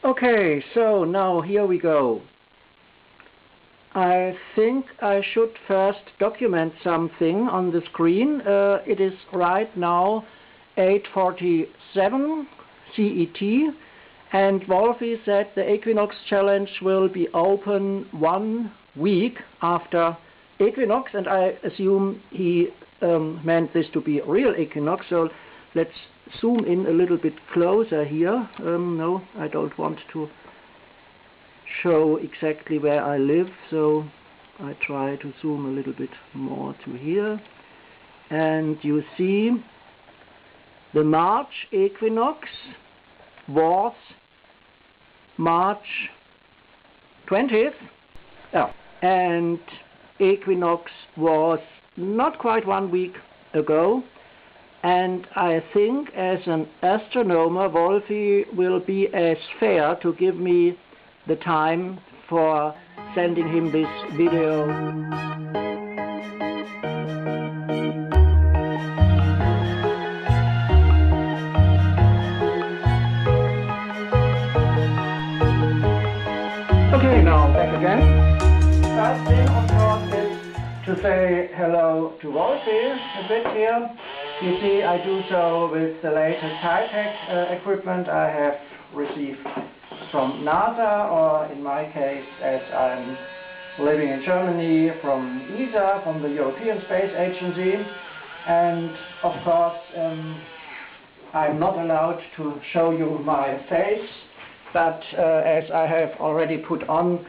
Okay, so now here we go. I think I should first document something on the screen. It is right now 8:47 CET, and Wolfie said the Equinox challenge will be open 1 week after Equinox, and I assume he meant this to be real Equinox, so let's zoom in a little bit closer here. No, I don't want to show exactly where I live, so I try to zoom a little bit more to here, and you see the March Equinox was March 20th, and Equinox was not quite 1 week ago, and I think as an astronomer Wolfie will be as fair to give me the time for sending him this video. Okay, now back again. First thing, of course, is to say hello to Wolfie a bit here. You see, I do so with the latest high-tech equipment I have received from NASA, or in my case, as I'm living in Germany, from ESA, from the European Space Agency. And of course, I'm not allowed to show you my face, but as I have already put on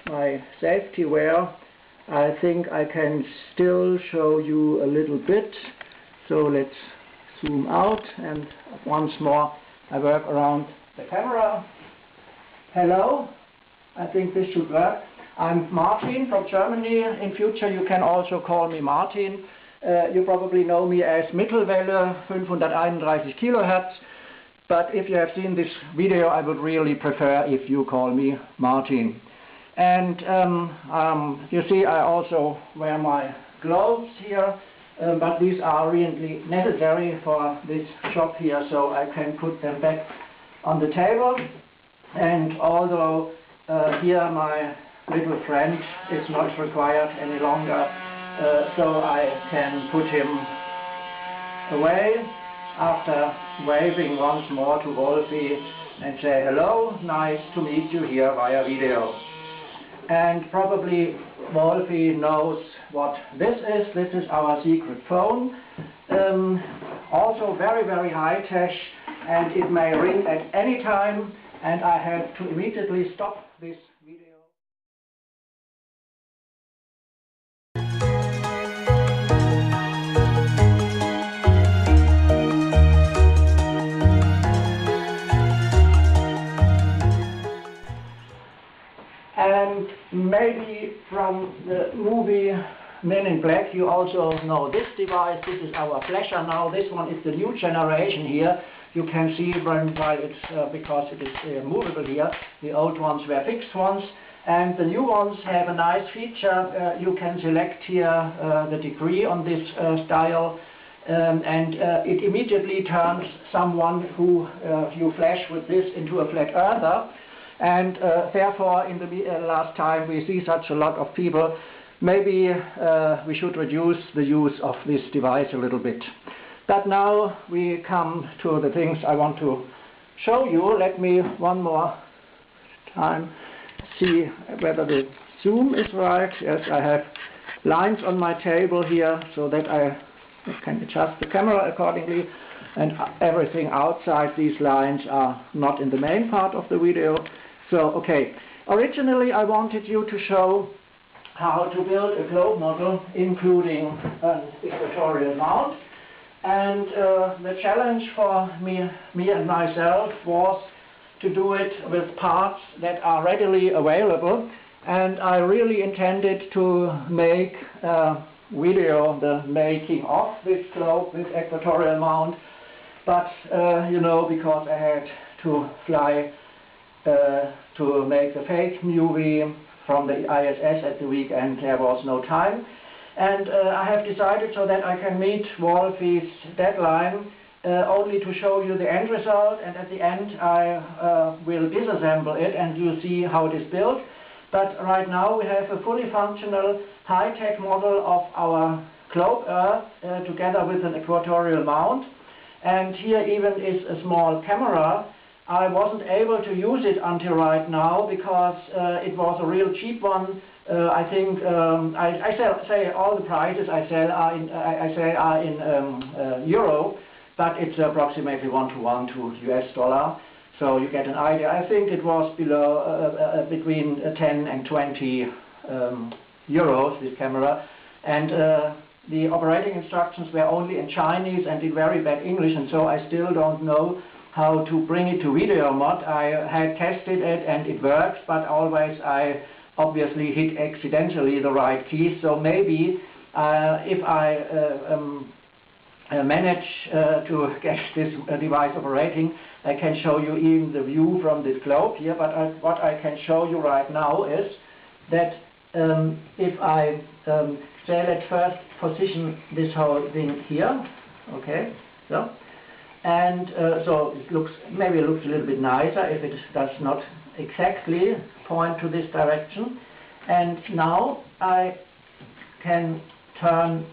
my safety wear, I think I can still show you a little bit. So let's zoom out, and once more I work around the camera. Hello, I think this should work. I'm Martin from Germany. In future you can also call me Martin. You probably know me as Mittelwelle 531 kHz, but if you have seen this video I would really prefer if you call me Martin. And you see I also wear my gloves here, but these are really necessary for this shop here, so I can put them back on the table. And although here my little friend is not required any longer, so I can put him away after waving once more to Wolfie and say hello, nice to meet you here via video. And probably Wolfie knows what this is. This is our secret phone. Also very, very high tech, and it may ring at any time, and I have to immediately stop this video. And maybe from the movie Men in Black you also know this device. This is our flasher now. This one is the new generation here. You can see when, while it's because it is movable here, the old ones were fixed ones, and the new ones have a nice feature. You can select here the degree on this dial, and it immediately turns someone who you flash with this into a flat earther. And therefore, in the last time we see such a lot of people, maybe we should reduce the use of this device a little bit. But now we come to the things I want to show you. Let me one more time see whether the zoom is right. Yes, I have lines on my table here so that I can adjust the camera accordingly, and everything outside these lines are not in the main part of the video. So, okay, originally I wanted you to show how to build a globe model including an equatorial mount, and the challenge for me and myself was to do it with parts that are readily available, and I really intended to make a video, the making of this globe with equatorial mount, but you know, because I had to fly to make the fake movie from the ISS at the weekend, there was no time. And I have decided, so that I can meet Wolfie's deadline, only to show you the end result, and at the end I will disassemble it and you'll see how it is built. But right now we have a fully functional high-tech model of our globe Earth together with an equatorial mount. And here even is a small camera. I wasn't able to use it until right now because it was a real cheap one. I think I say all the prices I say are in euro, but it's approximately 1-to-1 to US dollar. So you get an idea. I think it was below between 10 and 20 euros, this camera. And the operating instructions were only in Chinese and in very bad English, and so I still don't know how to bring it to video mod. I had tested it and it works, but always I obviously hit accidentally the right key. So maybe if I manage to get this device operating, I can show you even the view from this globe here. But what I can show you right now is that if I say, let's first position this whole thing here, okay, so. And so it looks, maybe it looks a little bit nicer if it does not exactly point to this direction. And now I can turn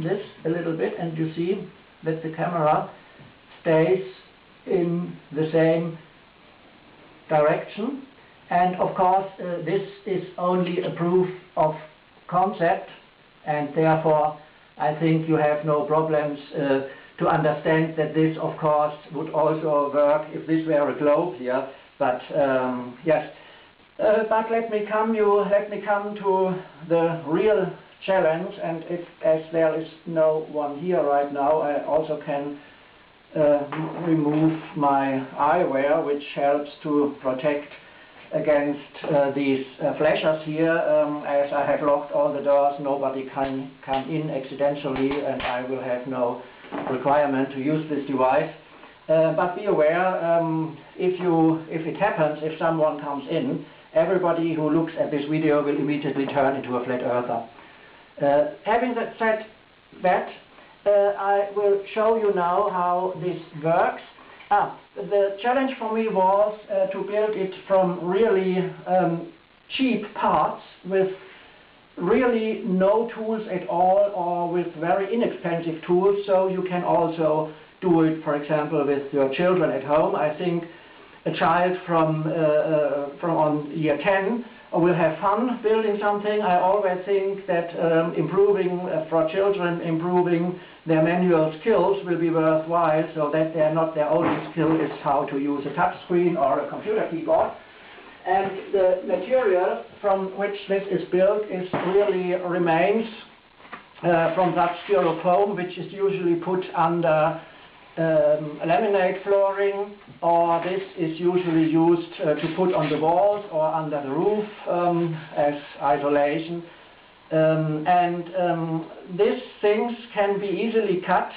this a little bit and you see that the camera stays in the same direction. And of course this is only a proof of concept, and therefore I think you have no problems to understand that this, of course, would also work if this were a globe here. But yes, but let me come to the real challenge. And as there is no one here right now, I also can remove my eyewear, which helps to protect against these flashers here. As I have locked all the doors, nobody can come in accidentally, and I will have no requirement to use this device. But be aware, if it happens, if someone comes in, everybody who looks at this video will immediately turn into a flat earther. Having said that, I will show you now how this works. The challenge for me was to build it from really cheap parts with really no tools at all, or with very inexpensive tools, so you can also do it, for example, with your children at home. I think a child from on year 10 will have fun building something. I always think that improving for children, improving their manual skills will be worthwhile, so that they're not their only skill is how to use a touch screen or a computer keyboard. And the material from which this is built is really remains from that styrofoam, which is usually put under laminate flooring, or this is usually used to put on the walls or under the roof as isolation. These things can be easily cut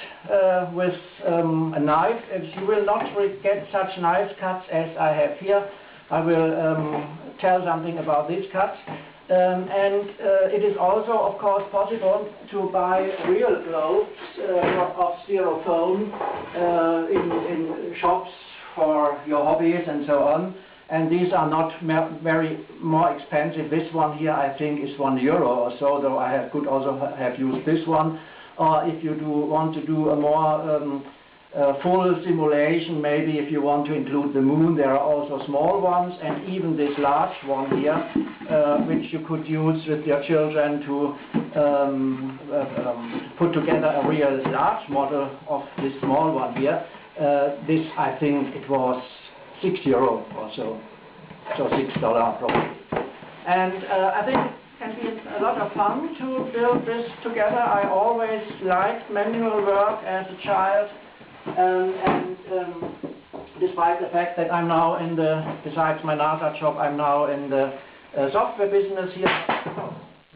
with a knife. You will not get such nice cuts as I have here. I will tell something about these cuts. It is also, of course, possible to buy real globes of styrofoam in shops for your hobbies and so on. And these are not very more expensive. This one here, I think, is €1 or so, though I could also have used this one. Or if you want to do a more full simulation, maybe if you want to include the moon, there are also small ones, and even this large one here, which you could use with your children to put together a real large model of this small one here. This, I think, it was €6 or so, so $6 probably. And I think it can be a lot of fun to build this together. I always liked manual work as a child. Despite the fact that I'm now in besides my NASA job, I'm now in the software business here.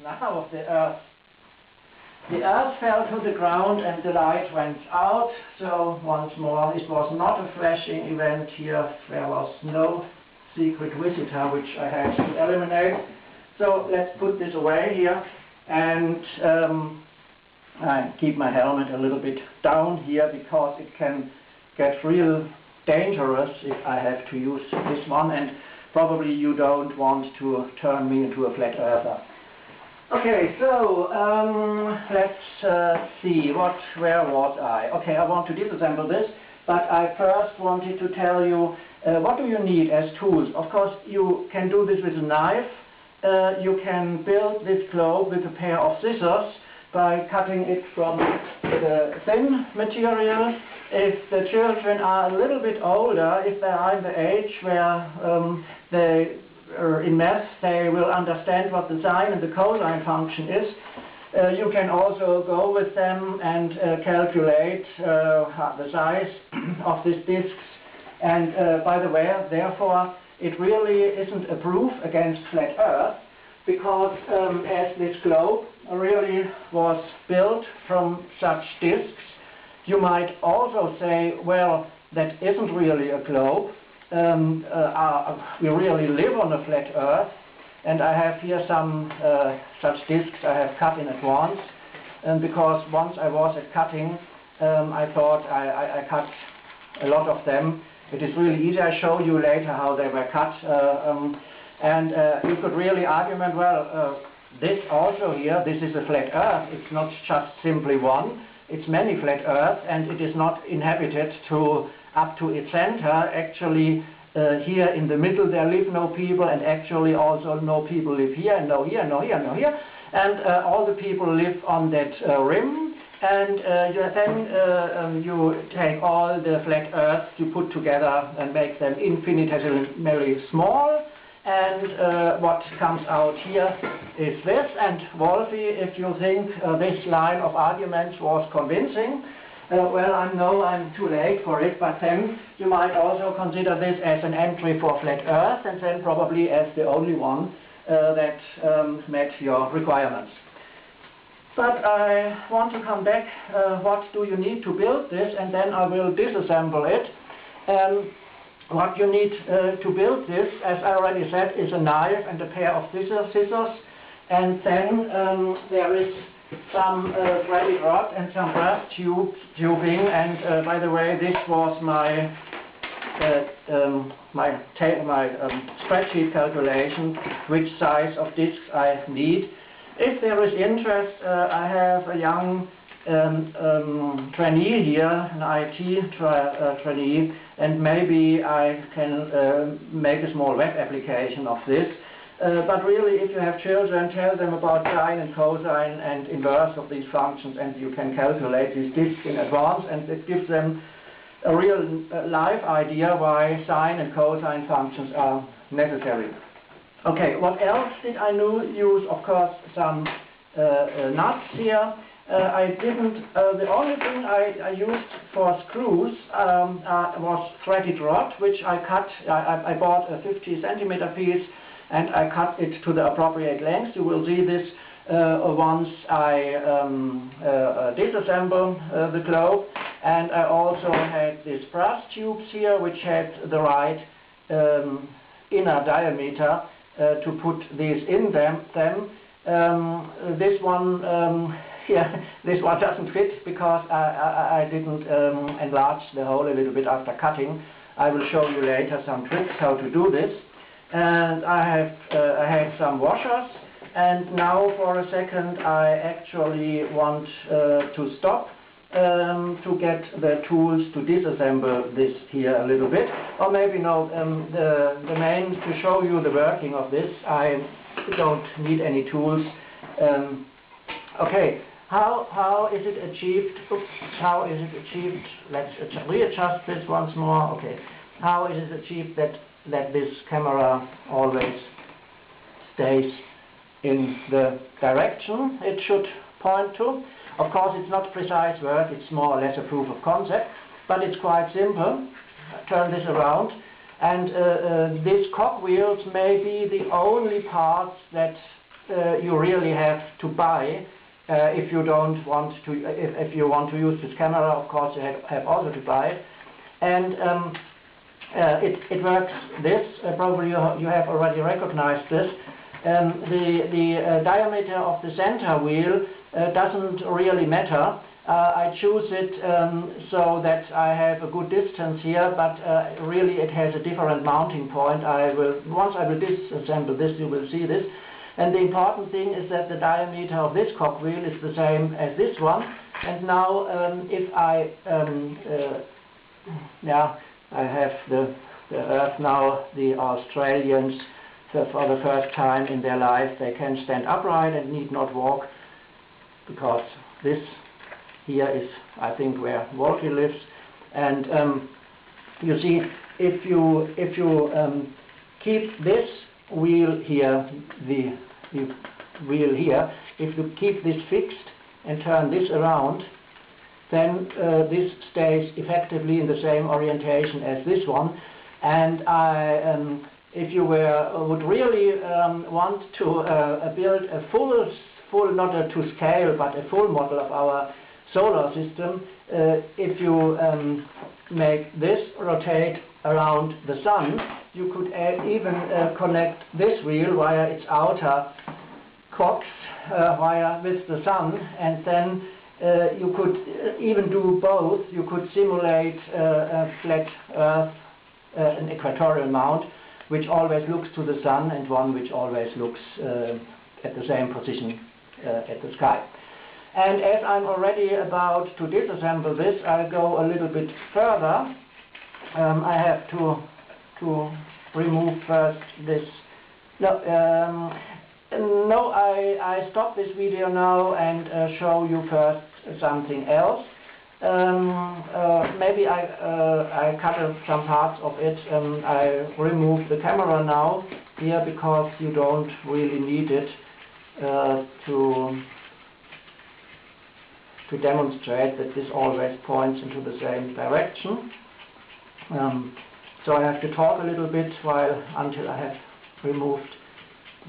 Now the Earth fell to the ground and the light went out. So once more, it was not a flashing event here. There was no secret visitor which I had to eliminate. So let's put this away here, and I keep my helmet a little bit down here because it can gets real dangerous if I have to use this one, and probably you don't want to turn me into a flat earther. Okay, so let's see, where was I? Okay, I want to disassemble this, but I first wanted to tell you what do you need as tools. Of course, you can do this with a knife. You can build this globe with a pair of scissors by cutting it from the thin material. If the children are a little bit older, if they are in the age where they are in math, they will understand what the sine and the cosine function is. You can also go with them and calculate the size of these disks. And by the way, therefore, it really isn't a proof against flat Earth, because as this globe really was built from such disks, you might also say, well, that isn't really a globe. We really live on a flat Earth, and I have here some such disks I have cut in advance, because once I was at cutting, I thought I cut a lot of them. It is really easy. I show you later how they were cut, and you could really argument, well, this also here, this is a flat Earth. It's not just simply one. It's many flat Earths, and it is not inhabited up to its center. Actually, here in the middle there live no people, and actually also no people live here, and no here, no here, no here. And all the people live on that rim, and then you take all the flat Earths, you put together and make them infinitesimally small, and what comes out here is this. And Wolfie, if you think this line of arguments was convincing, well, I know I'm too late for it, but then you might also consider this as an entry for flat Earth, and then probably as the only one that met your requirements. But I want to come back, what do you need to build this, and then I will disassemble it. What you need to build this, as I already said, is a knife and a pair of scissors, and then there is some threaded rod and some brass tubing, and by the way, this was my spreadsheet calculation, which size of discs I need. If there is interest, I have a young trainee here, an IT trainee, and maybe I can make a small web application of this. But really, if you have children, tell them about sine and cosine and inverse of these functions, and you can calculate these disks in advance, and it gives them a real live idea why sine and cosine functions are necessary. Okay, what else did I use? Of course, some nuts here. I didn't, the only thing I used for screws was threaded rod, which I cut. I bought a 50 centimeter piece, and I cut it to the appropriate length. You will see this once I disassemble the globe. And I also had these brass tubes here, which had the right inner diameter to put these in them. This one here, this one doesn't fit because I didn't enlarge the hole a little bit after cutting. I will show you later some tricks how to do this. And I had some washers, and now for a second I actually want to stop to get the tools to disassemble this here a little bit, or maybe no, the main, to show you the working of this, I don't need any tools. Okay, how is it achieved? Oops, how is it achieved? Let's readjust this once more. Okay, how is it achieved that this camera always stays in the direction it should point to? Of course, it's not precise work, it's more or less a proof of concept, but it's quite simple. Turn this around, and these cogwheels may be the only parts that you really have to buy if you don't want to. If you want to use this camera, of course, you have also to buy it. And it works this. Probably you have already recognized this. The diameter of the center wheel doesn't really matter. I choose it so that I have a good distance here, but really it has a different mounting point. Once I will disassemble this, you will see this. And the important thing is that the diameter of this cogwheel is the same as this one. And now if I have the Earth now, the Australians, for the first time in their life, they can stand upright and need not walk, because this here is, I think, where Wolfie lives. And you see, if you keep this wheel here, the wheel here, if you keep this fixed and turn this around, then this stays effectively in the same orientation as this one. And if you would really want to build a full, not a to scale, but a full model of our solar system, if you make this rotate around the sun, you could even connect this wheel via its outer cogs with the sun, and then you could even do both. You could simulate a flat Earth, an equatorial mount, which always looks to the sun, and one which always looks at the same position at the sky. And as I'm already about to disassemble this, I'll go a little bit further. I have to remove first this. No, I stop this video now and show you first something else. Maybe I cut some parts of it. I remove the camera now here because you don't really need it to demonstrate that this always points into the same direction. So I have to talk a little bit until I have removed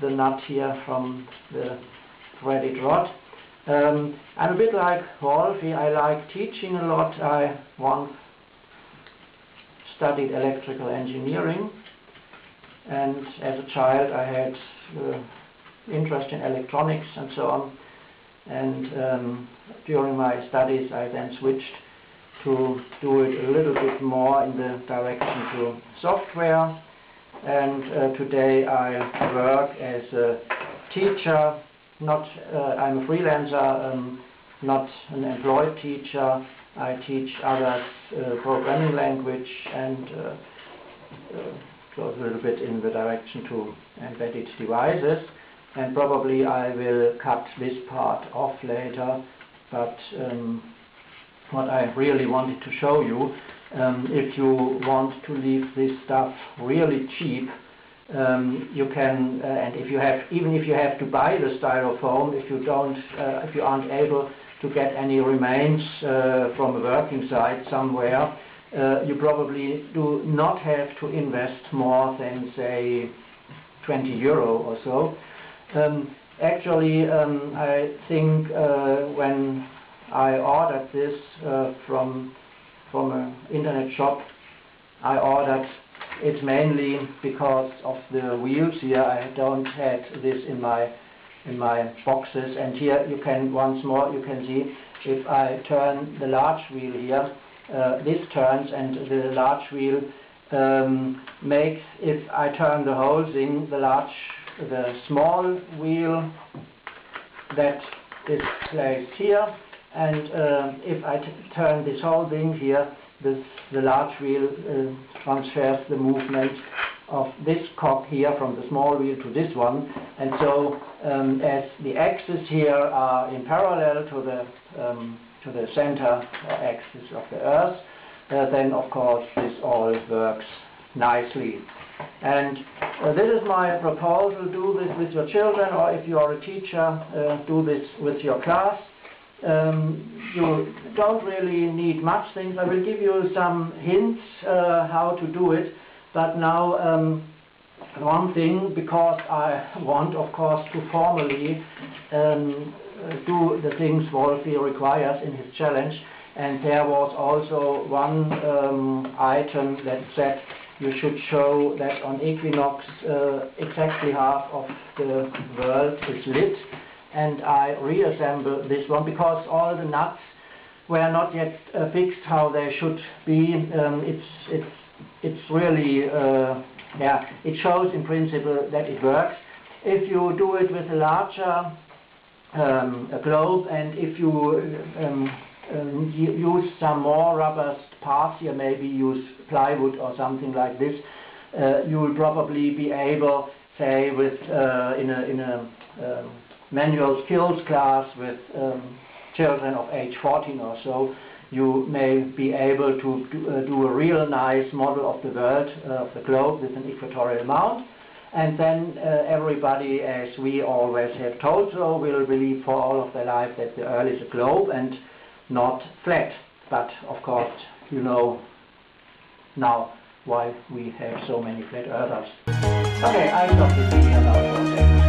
the nut here from the threaded rod. I'm a bit like Wolfie. I like teaching a lot. I once studied electrical engineering, and as a child I had interest in electronics and so on. And during my studies I then switched to do it a little bit more in the direction to software. And today I work as a teacher. I'm a freelancer, not an employed teacher. I teach others programming language and goes a little bit in the direction to embedded devices. And probably I will cut this part off later, but what I really wanted to show you, if you want to leave this stuff really cheap, you can, and even if you have to buy the styrofoam, if you aren't able to get any remains from a working site somewhere, you probably do not have to invest more than, say, 20 euro or so. Actually, I think when I ordered this from an internet shop, I ordered it mainly because of the wheels here. I don't have this in my boxes, and here you can once more see if I turn the large wheel here, this turns, and the large wheel makes, if I turn the whole thing, the small wheel that is placed here, and if I turn this whole thing here, the large wheel transfers the movement of this cog here from the small wheel to this one. And so as the axes here are in parallel to the center axis of the Earth, then of course this all works nicely. And this is my proposal. Do this with your children, or if you are a teacher, do this with your class. You don't really need much things. I will give you some hints how to do it, but now one thing, because I want, of course, to formally do the things Wolfie requires in his challenge, and there was also one item that said you should show that on Equinox exactly half of the world is lit, and I reassemble this one because all the nuts were not yet fixed how they should be. It's really, yeah, it shows in principle that it works. If you do it with a larger globe, and if you use some more rubber parts here, maybe use plywood or something like this, you will probably be able, say, with in a manual skills class with children of age 14 or so, you may be able to do a real nice model of the world, of the globe, with an equatorial mount. And then everybody, as we always have told so, will believe for all of their life that the Earth is a globe and not flat. But of course, you know now why we have so many flat earthers. Okay, I stop this video now for a second.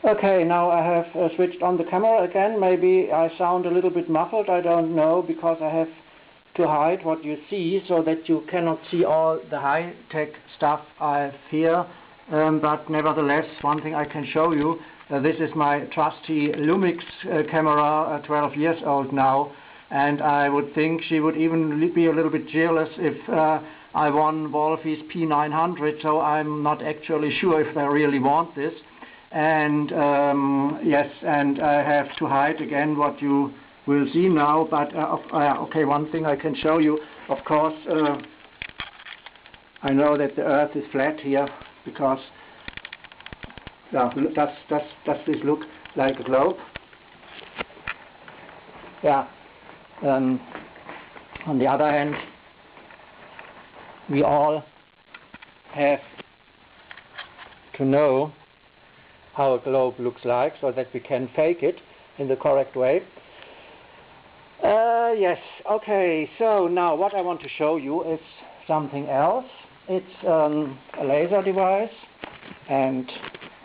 Okay, now I have switched on the camera again. Maybe I sound a little bit muffled, I don't know, because I have to hide what you see so that you cannot see all the high-tech stuff I have here. But nevertheless, one thing I can show you, this is my trusty Lumix camera, 12 years old now, and I would think she would even be a little bit jealous if I won Wolfie's P900, so I'm not actually sure if they really want this. And yes, and I have to hide again what you will see now, but okay, one thing I can show you, of course, I know that the Earth is flat here, because does this look like a globe? Yeah. On the other hand, we all have to know how a globe looks like, so that we can fake it in the correct way. Yes, okay, so now what I want to show you is something else. It's a laser device, and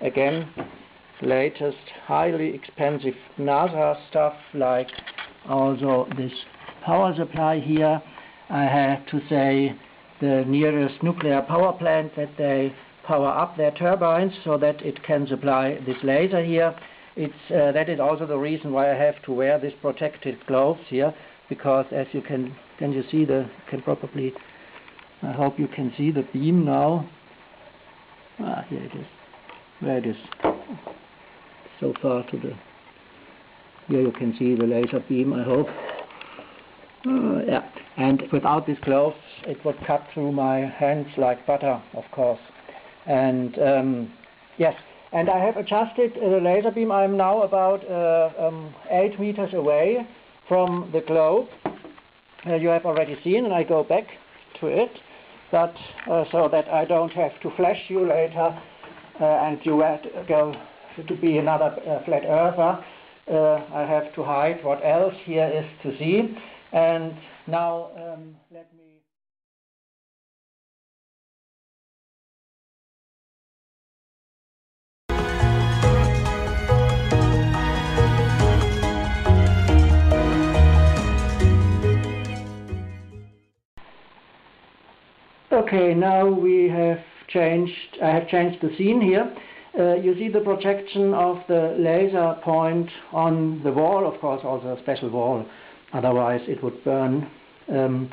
again, latest highly expensive NASA stuff, like also this power supply here. I have to say the nearest nuclear power plant that they power up their turbines so that it can supply this laser here. That is also the reason why I have to wear this protective gloves here, because as you can you see probably, I hope you can see the beam now. Here it is. Where it is. So far to the, here you can see the laser beam, I hope. Yeah, and without these gloves it would cut through my hands like butter, of course. And yes, and I have adjusted the laser beam. I'm now about 8 meters away from the globe. You have already seen, and I go back to it, but so that I don't have to flash you later and you go to be another flat earther. I have to hide what else here is to see. And now let me. Okay, now we have changed, I have changed the scene here. You see the projection of the laser point on the wall, of course also a special wall, otherwise it would burn. As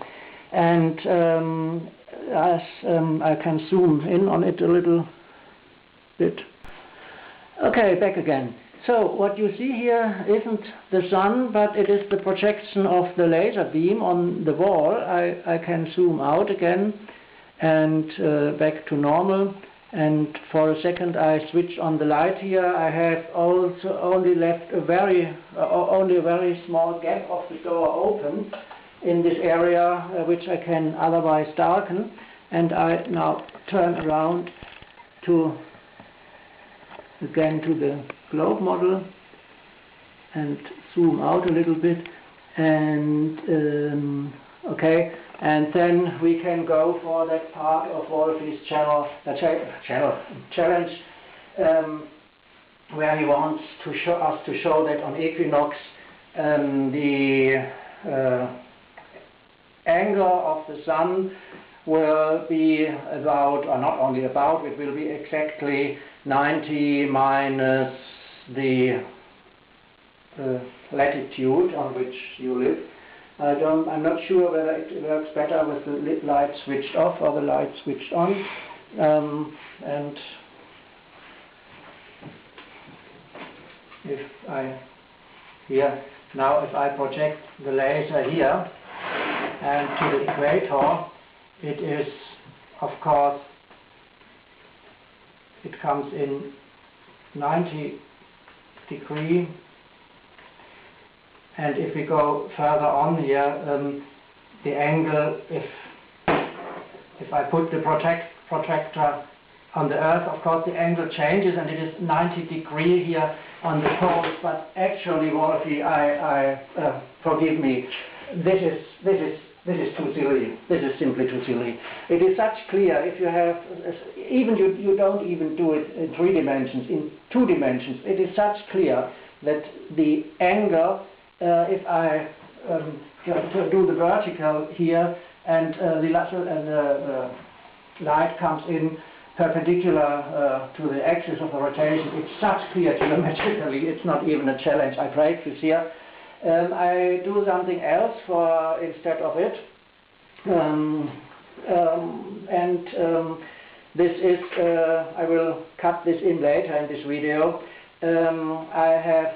I can zoom in on it a little bit. Okay, back again. So what you see here isn't the sun, but it is the projection of the laser beam on the wall. I can zoom out again and back to normal, and for a second I switch on the light here. I have also only left only a very small gap of the door open in this area, which I can otherwise darken, and I now turn around again to the globe model and zoom out a little bit, and okay, and then we can go for that part of Wolfie's challenge, where he wants to show us that on Equinox the angle of the sun will be about, or not only about, it will be exactly 90 minus the latitude on which you live. I'm not sure whether it works better with the light switched off or the light switched on. And if I project the laser here and to the equator, it is, of course, it comes in 90 degree, and if we go further on here, the angle, if I put the protractor on the Earth, of course the angle changes and it is 90 degree here on the poles, but actually, Wolfie, forgive me, this is too silly. This is simply too silly. It is such clear, if you have, even you don't even do it in 3 dimensions, in 2 dimensions, it is such clear that the angle, if I do the vertical here, and the light comes in perpendicular to the axis of the rotation, it's such clear geometrically, it's not even a challenge. I break this here. I do something else instead of it, this is, I will cut this in later in this video. I have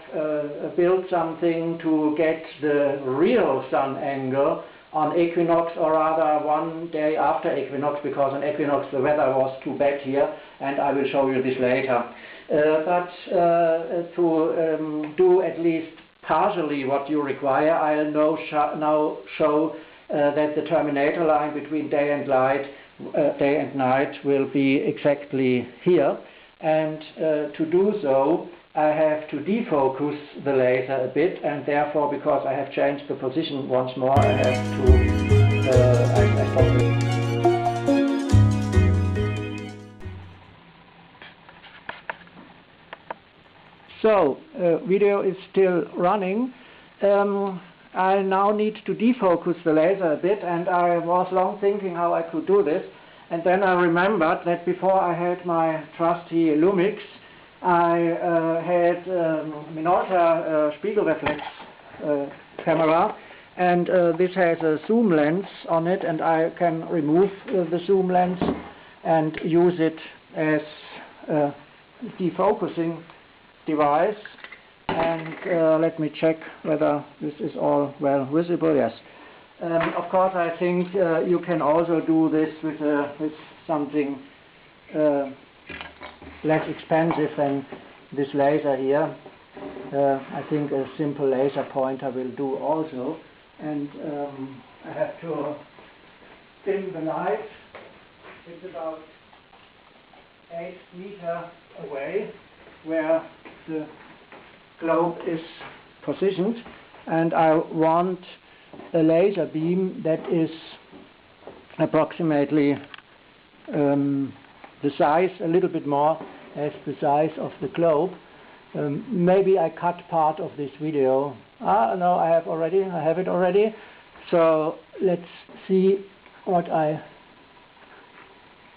built something to get the real sun angle on equinox, or rather one day after equinox, because on equinox the weather was too bad here, and I will show you this later. But to do at least partially what you require, I'll now show that the terminator line between day and night will be exactly here, and to do so I have to defocus the laser a bit, and therefore, because I have changed the position once more, I have to I stop it. So, video is still running. I now need to defocus the laser a bit, and I was long thinking how I could do this, and then I remembered that before I had my trusty Lumix, I had Minolta Spiegelreflex camera, and this has a zoom lens on it, and I can remove the zoom lens and use it as a defocusing device. And let me check whether this is all well visible. Yes. Of course, I think you can also do this with something less expensive than this laser here. I think a simple laser pointer will do also. And I have to dim the light. It's about 8 meters away where the globe is positioned, and I want a laser beam that is approximately the size, a little bit more as the size of the globe. Maybe I cut part of this video. No, I have it already. So let's see what I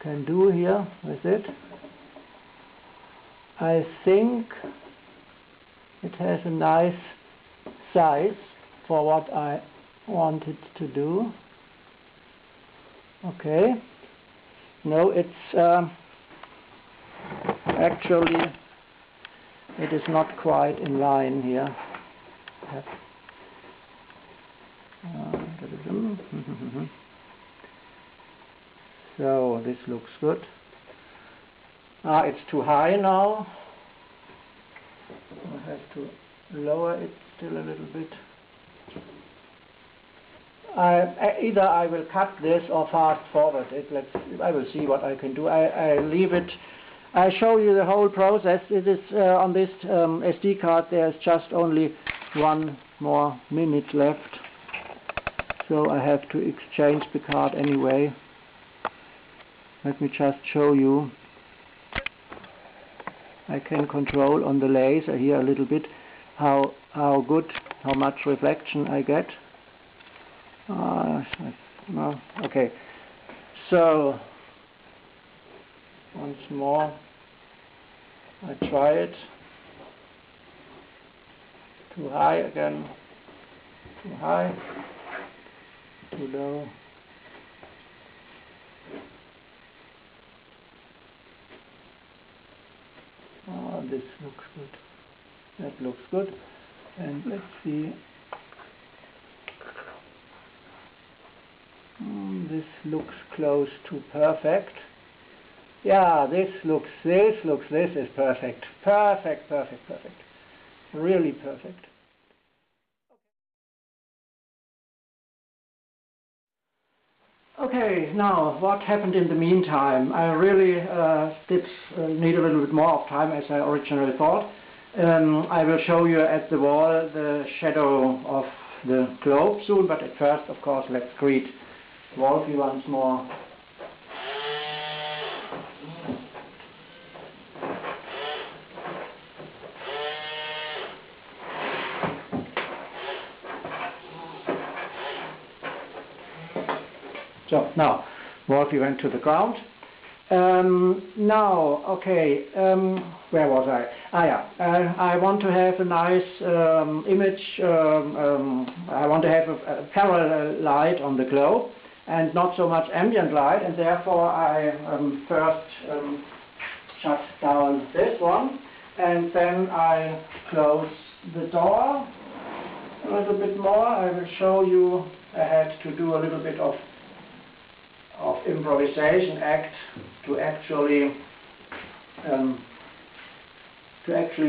can do here with it. I think it has a nice size for what I wanted to do. Okay. No, it's actually it is not quite in line here. So this looks good. It's too high now. I have to lower it still a little bit. Either I will cut this or fast forward it. I will see what I can do. I leave it. I show you the whole process. It is on this SD card. There's just only 1 more minute left, so I have to exchange the card anyway. Let me just show you. I can control on the laser here a little bit how good how much reflection I get. No, okay. So once more, I try it. Too high again. Too high. Too low. Oh, this looks good. That looks good. And let's see. This looks close to perfect. Yeah, this is perfect. Perfect. Really perfect. Okay, now what happened in the meantime? I really did need a little bit more of time as I originally thought. I will show you at the wall the shadow of the globe soon, but at first, of course, let's greet Wolfie once more. So now, Wolfie went to the ground. Now, okay, where was I? I want to have a nice image. I want to have a parallel light on the globe and not so much ambient light, and therefore I first shut down this one, and then I close the door a little bit more. I will show you. I had to do a little bit of improvisation act to actually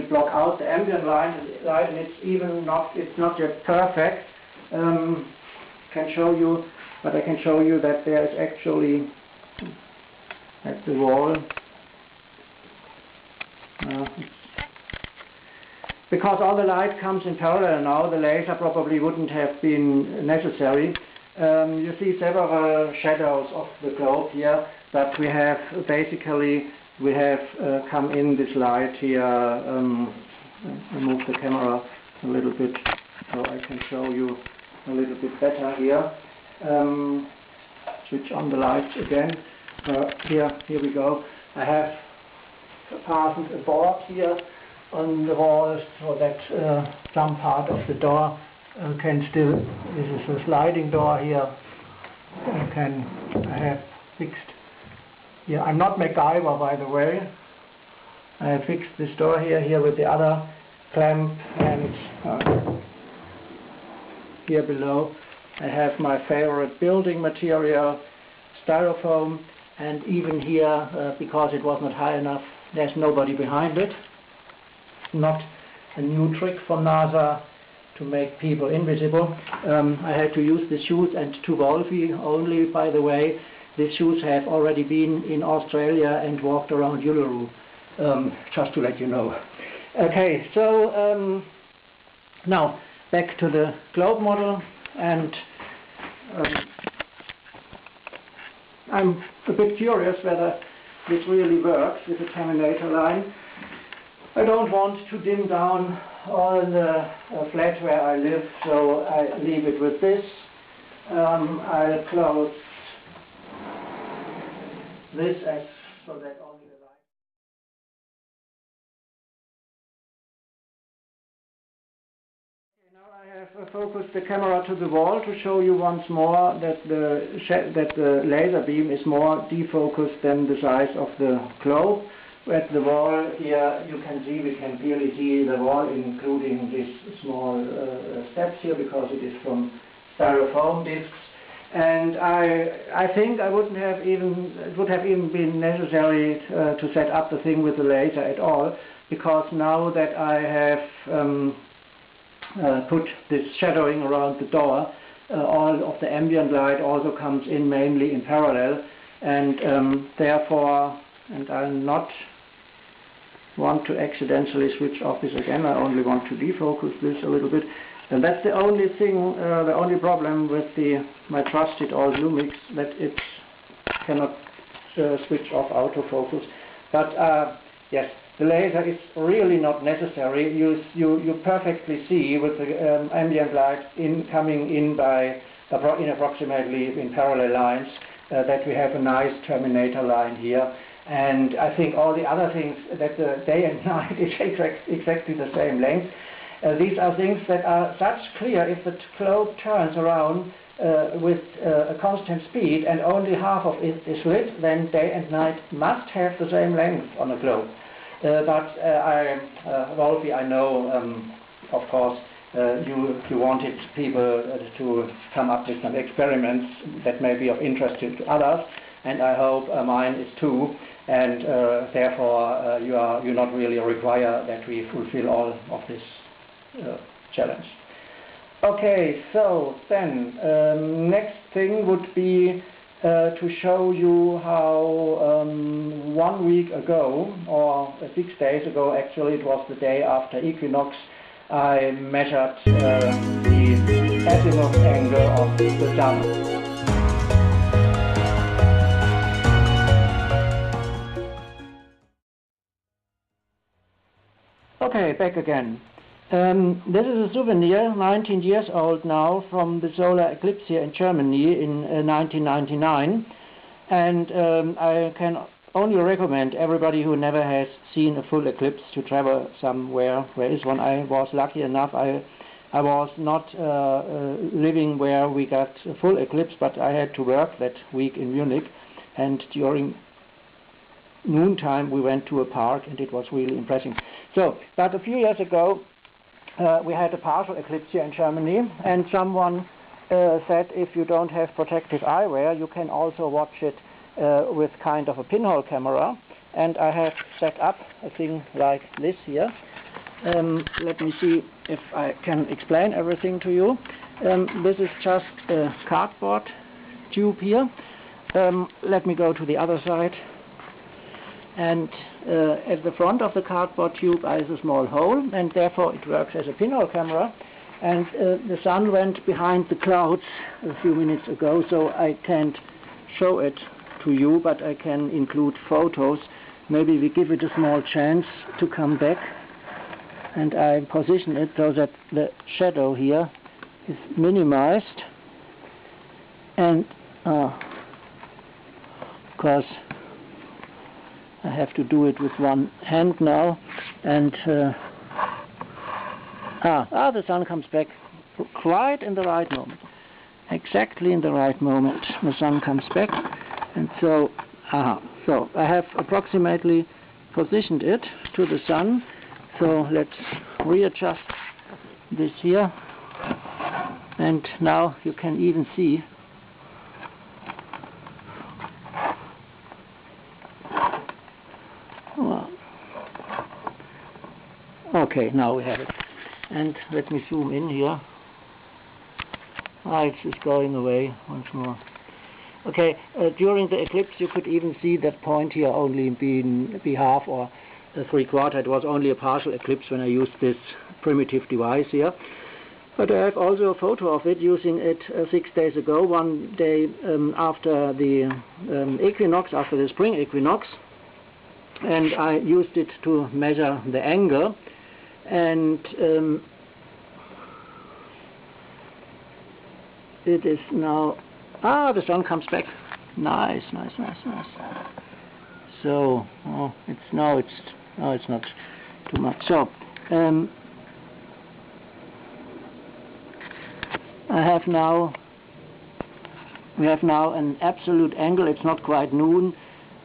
block out the ambient light, and it's not yet perfect. Can show you, but I can show you that there is actually at the wall. Because all the light comes in parallel now, the laser probably wouldn't have been necessary. You see several shadows of the globe here, but we have basically come in this light here. I move the camera a little bit so I can show you a little bit better here. Switch on the lights again. Here we go. I have fastened a board here on the wall so that some part of the door can still, this is a sliding door here, I have fixed, yeah, I'm not MacGyver, by the way. I have fixed this door here with the other clamp, and here below I have my favorite building material, styrofoam, and even here, because it was not high enough, there's nobody behind it. Not a new trick from NASA to make people invisible. I had to use the shoes, and to Wolfie only, by the way. These shoes have already been in Australia and walked around Uluru, just to let you know. Okay, so now back to the globe model, and I'm a bit curious whether this really works with the Terminator line. I don't want to dim down all the flat where I live, so I leave it with this. I'll close this so that only the light. Okay, now I have focused the camera to the wall to show you once more that the laser beam is more defocused than the size of the globe. At the wall here, you can see, we can clearly see the wall, including these small steps here, because it is from styrofoam discs. And I think it would have even been necessary to set up the thing with the laser at all, because now that I have put this shadowing around the door, all of the ambient light also comes in mainly in parallel, and therefore, and I'll not want to accidentally switch off this again. I only want to defocus this a little bit, and that's the only thing, the only problem with my trusted all Lumix, that it cannot switch off autofocus. But yes, the laser is really not necessary. You perfectly see with the ambient light coming in by approximately in parallel lines that we have a nice terminator line here. And I think all the other things, that the day and night is exactly the same length. These are things that are such clear. If the globe turns around with a constant speed and only half of it is lit, then day and night must have the same length on a globe. Wolfie, I know, of course, you wanted people to come up with some experiments that may be of interest to others, and I hope mine is too. And therefore, you not really require that we fulfill all of this challenge. Okay, so then next thing would be to show you how 1 week ago, or 6 days ago actually, it was the day after Equinox, I measured the azimuth angle of the sun. Okay, back again. This is a souvenir, 19 years old now, from the solar eclipse here in Germany in 1999. And I can only recommend everybody who never has seen a full eclipse to travel somewhere. There is one. I was lucky enough. I was not living where we got a full eclipse, but I had to work that week in Munich. And during noontime we went to a park, and it was really impressive. So, but a few years ago we had a partial eclipse here in Germany, and someone said if you don't have protective eyewear, you can also watch it with kind of a pinhole camera. And I have set up a thing like this here. Let me see if I can explain everything to you. This is just a cardboard tube here. Let me go to the other side. And at the front of the cardboard tube is a small hole, and therefore it works as a pinhole camera. And the sun went behind the clouds a few minutes ago, so I can't show it to you, but I can include photos. Maybe we give it a small chance to come back. And I position it so that the shadow here is minimized. And because I have to do it with one hand now, and the sun comes back quite in the right moment, exactly in the right moment. The sun comes back, and so I have approximately positioned it to the sun. So let's readjust this here, and now you can even see okay, now we have it. And let me zoom in here. It's just going away once more. Okay, during the eclipse you could even see that point here only be half or 3/4. It was only a partial eclipse when I used this primitive device here. But I have also a photo of it, using it 6 days ago, one day after the equinox, after the spring equinox. And I used it to measure the angle. And it is now, the sun comes back. Nice. So, it's not too much. So, we have now an absolute angle. It's not quite noon.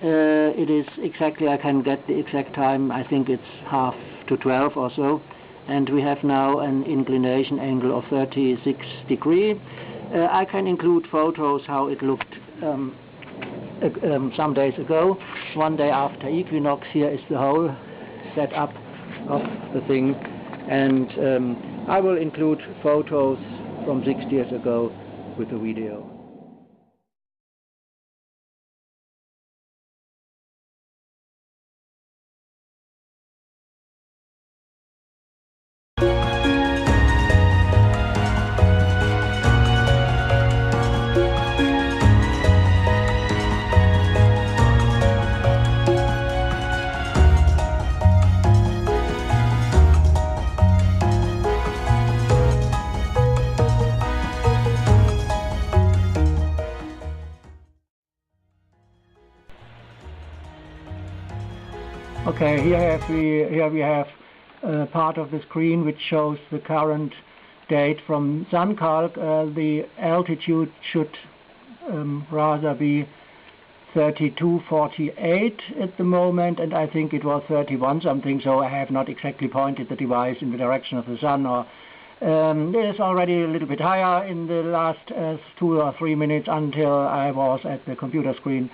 It is exactly, I can get the exact time, I think it's 11:30 or so, and we have now an inclination angle of 36 degrees. I can include photos how it looked some days ago. One day after equinox. Here is the whole setup of the thing, and I will include photos from 6 years ago with the video. Okay, here we have part of the screen which shows the current date from Suncalc. The altitude should rather be 3248 at the moment, and I think it was 31 something, so I have not exactly pointed the device in the direction of the sun. Or it is already a little bit higher in the last 2 or 3 minutes until I was at the computer screen.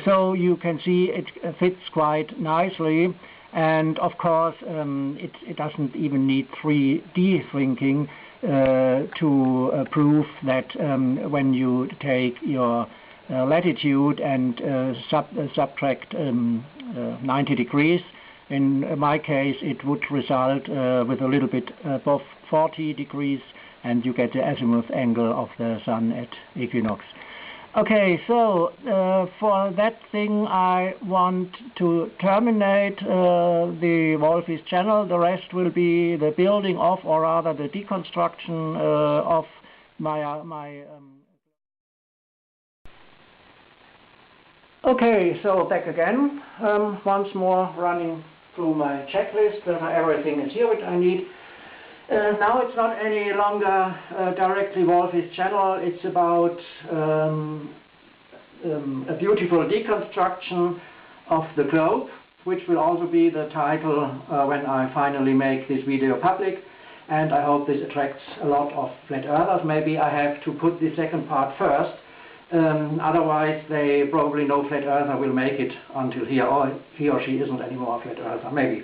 So you can see it fits quite nicely, and of course it doesn't even need 3D thinking to prove that when you take your latitude and subtract 90 degrees, in my case it would result with a little bit above 40 degrees, and you get the azimuth angle of the sun at equinox. Okay, so for that thing I want to terminate the Wolfie's channel. The rest will be the building of, or rather the deconstruction of my Okay, so back again, once more running through my checklist. Everything is here which I need. Now it's not any longer directly Wolfie's channel, it's about a beautiful deconstruction of the globe, which will also be the title when I finally make this video public, and I hope this attracts a lot of flat earthers. Maybe I have to put the second part first. Otherwise they probably no flat earther will make it until here, or he or she isn't anymore a flat earther, maybe.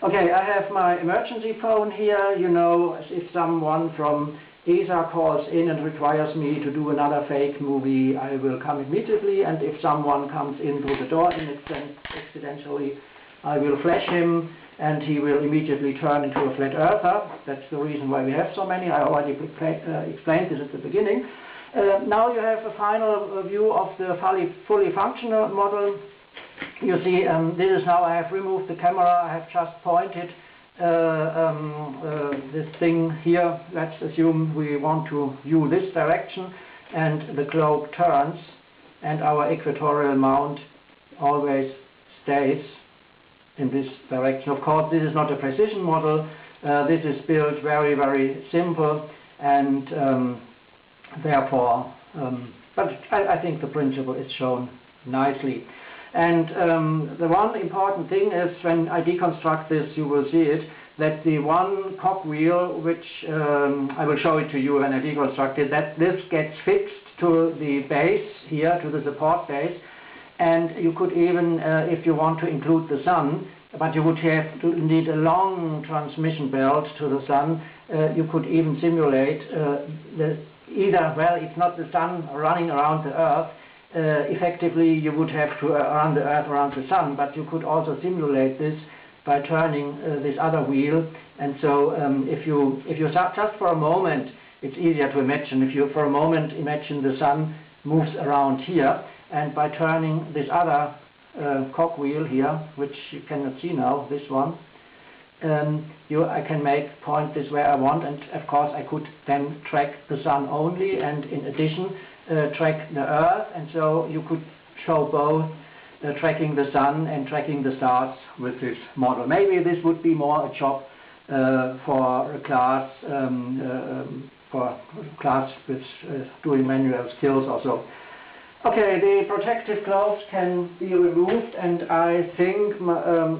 Okay, I have my emergency phone here. You know, if someone from ESA calls in and requires me to do another fake movie, I will come immediately, and if someone comes in through the door accidentally, I will flash him and he will immediately turn into a flat earther. That's the reason why we have so many. I already explained this at the beginning. Now you have a final view of the fully functional model. You see, this is now I have removed the camera. I have just pointed this thing here. Let's assume we want to view this direction, and the globe turns, and our equatorial mount always stays in this direction. Of course, this is not a precision model. This is built very, very simple, and therefore, but I think the principle is shown nicely. And the one important thing is, when I deconstruct this, you will see it, that the one cogwheel, which I will show it to you when I deconstruct it, that this gets fixed to the base here, to the support base, and you could even, if you want to include the sun, but you would have to need a long transmission belt to the sun, you could even simulate it's not the sun running around the Earth. Effectively, you would have to run the Earth around the sun, but you could also simulate this by turning this other wheel. And so, if you just for a moment, it's easier to imagine. If you for a moment imagine the sun moves around here, and by turning this other cogwheel here, which you cannot see now, this one, I can point this where I want, and of course I could then track the sun only, and in addition track the Earth, and so you could show both tracking the sun and tracking the stars with this model. Maybe this would be more a job for a class with doing manual skills or so. Okay, the protective gloves can be removed, and I think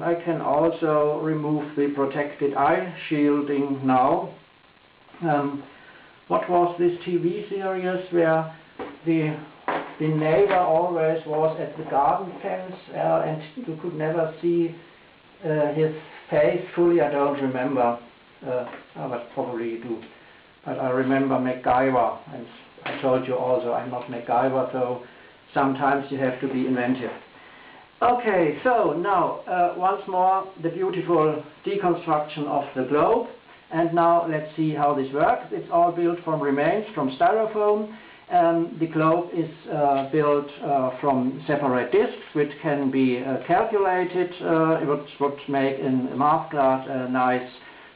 I can also remove the protected eye shielding now. What was this TV series where the neighbor always was at the garden fence and you could never see his face fully? I don't remember. I must probably do. But I remember MacGyver, and I told you also I'm not MacGyver, so sometimes you have to be inventive. Okay, so now once more the beautiful deconstruction of the globe, and now let's see how this works. It's all built from remains, from styrofoam. The globe is built from separate disks, which can be calculated. It would make in math class a nice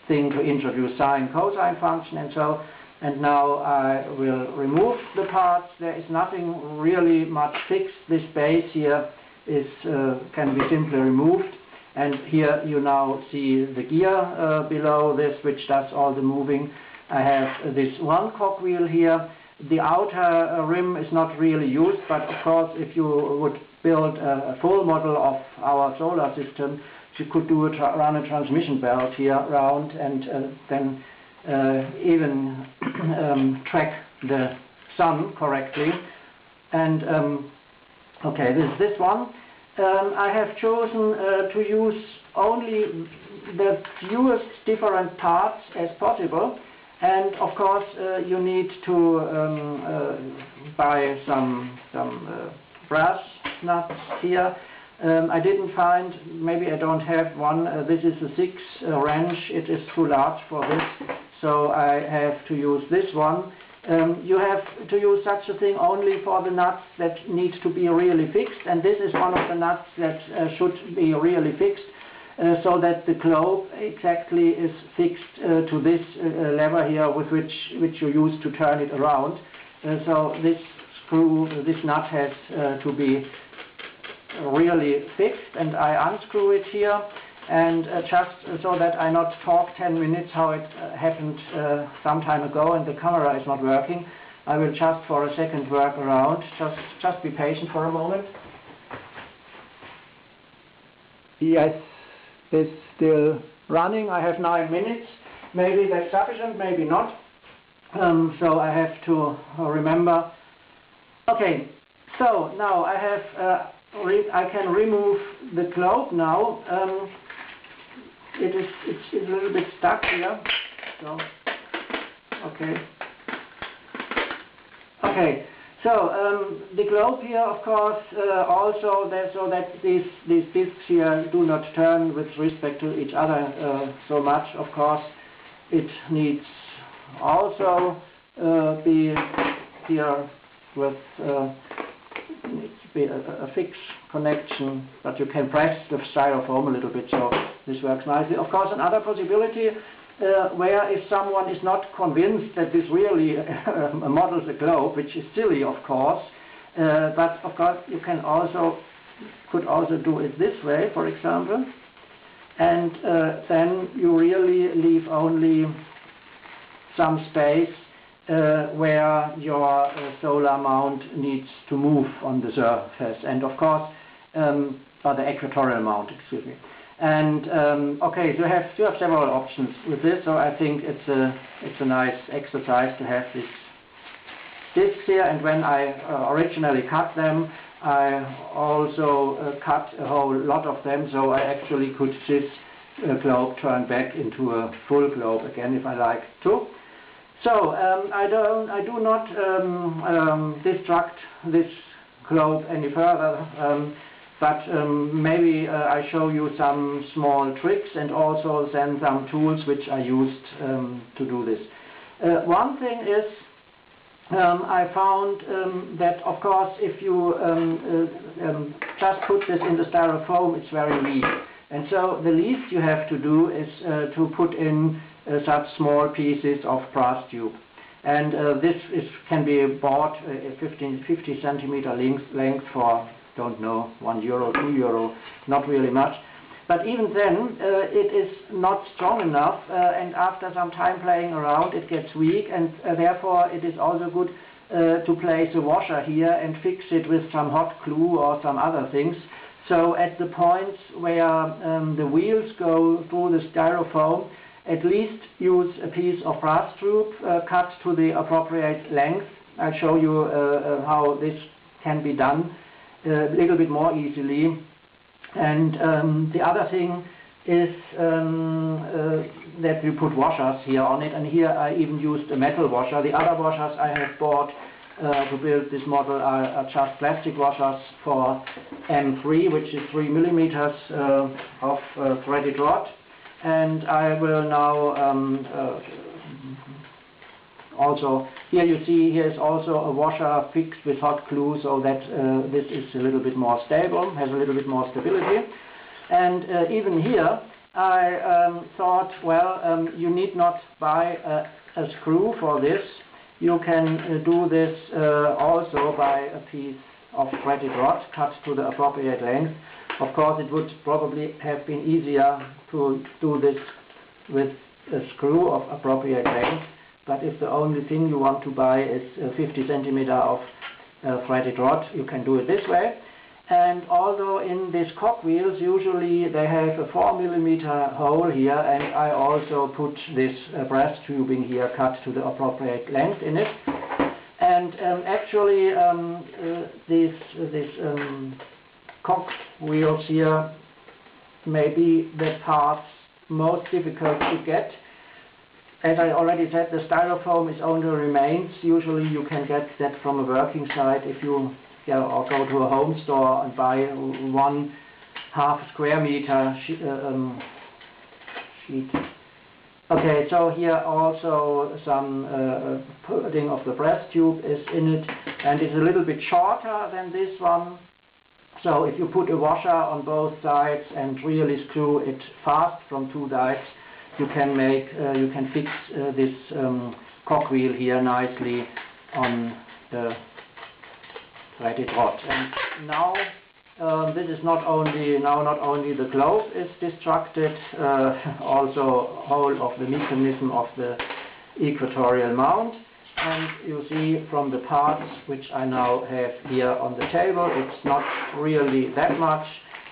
thing to introduce sine, cosine function, and so. And now I will remove the parts. There is nothing really much fixed. This base here is can be simply removed, And here you now see the gear below this, which does all the moving. I have this one cogwheel here. The outer rim is not really used, but of course if you would build a full model of our solar system, you could run a transmission belt here around and then even track the sun correctly. And okay, this one. I have chosen to use only the fewest different parts as possible, and of course you need to buy some brass nuts here. I didn't find, maybe I don't have one. This is a 6 wrench. It is too large for this, so I have to use this one. You have to use such a thing only for the nuts that need to be really fixed, and this is one of the nuts that should be really fixed, so that the globe exactly is fixed to this lever here, with which you use to turn it around. So this screw, this nut has to be really fixed, and I unscrew it here. And just so that I not talk 10 minutes how it happened some time ago and the camera is not working, I will just for a second work around. Just be patient for a moment. Yes, it's still running. I have 9 minutes. Maybe that's sufficient, maybe not. So I have to remember. Okay, so now I have I can remove the globe now. It's a little bit stuck here. So okay. Okay. So the globe here, of course, also there, so that these discs here do not turn with respect to each other so much. Of course, it needs also be here with needs to be a fixed connection, but you can press the styrofoam a little bit, so this works nicely. Of course, another possibility where if someone is not convinced that this really models a globe, which is silly, of course, but of course you could also do it this way, for example, and then you really leave only some space where your solar mount needs to move on the surface, and of course, or the equatorial mount, excuse me. And okay, so you have several options with this, so I think it's a nice exercise to have these discs here. And when I originally cut them, I also cut a whole lot of them, so I actually could this globe turn back into a full globe again if I like to. So I do not destruct this globe any further, but maybe I show you some small tricks and also then some tools which I used to do this. One thing is I found that, of course, if you just put this in the styrofoam, it's very weak. And so the least you have to do is to put in such small pieces of brass tube. And this can be bought 50 centimeter length for, don't know, €1, €2, not really much. But even then, it is not strong enough, and after some time playing around, it gets weak, and therefore it is also good to place a washer here and fix it with some hot glue or some other things. So at the points where the wheels go through the styrofoam, at least use a piece of brass tube cut to the appropriate length. I'll show you how this can be done a little bit more easily. And the other thing is that you put washers here on it, and here I even used a metal washer. The other washers I have bought to build this model are just plastic washers for M3, which is 3 millimeters of threaded rod. And I will now also, here you see, here is also a washer fixed with hot glue, so that this is a little bit more stable, has a little bit more stability. And even here, I thought, well, you need not buy a screw for this. You can do this also by a piece of threaded rod cut to the appropriate length. Of course, it would probably have been easier to do this with a screw of appropriate length, but if the only thing you want to buy is 50 centimeter of threaded rod, you can do it this way. And although in these cogwheels usually they have a 4 millimeter hole here, and I also put this brass tubing here cut to the appropriate length in it. And actually these cogwheels here may be the parts most difficult to get. As I already said, the styrofoam is only remains. Usually you can get that from a working site if you or go to a home store and buy 1/2 square meter sheet. Okay, so here also some pudding of the brass tube is in it, and it's a little bit shorter than this one. So if you put a washer on both sides and really screw it fast from 2 sides, you can make you can fix this cogwheel here nicely on the threaded rod. And now this is not only the globe is destructed, also whole of the mechanism of the equatorial mount. And you see from the parts which I now have here on the table, it's not really that much.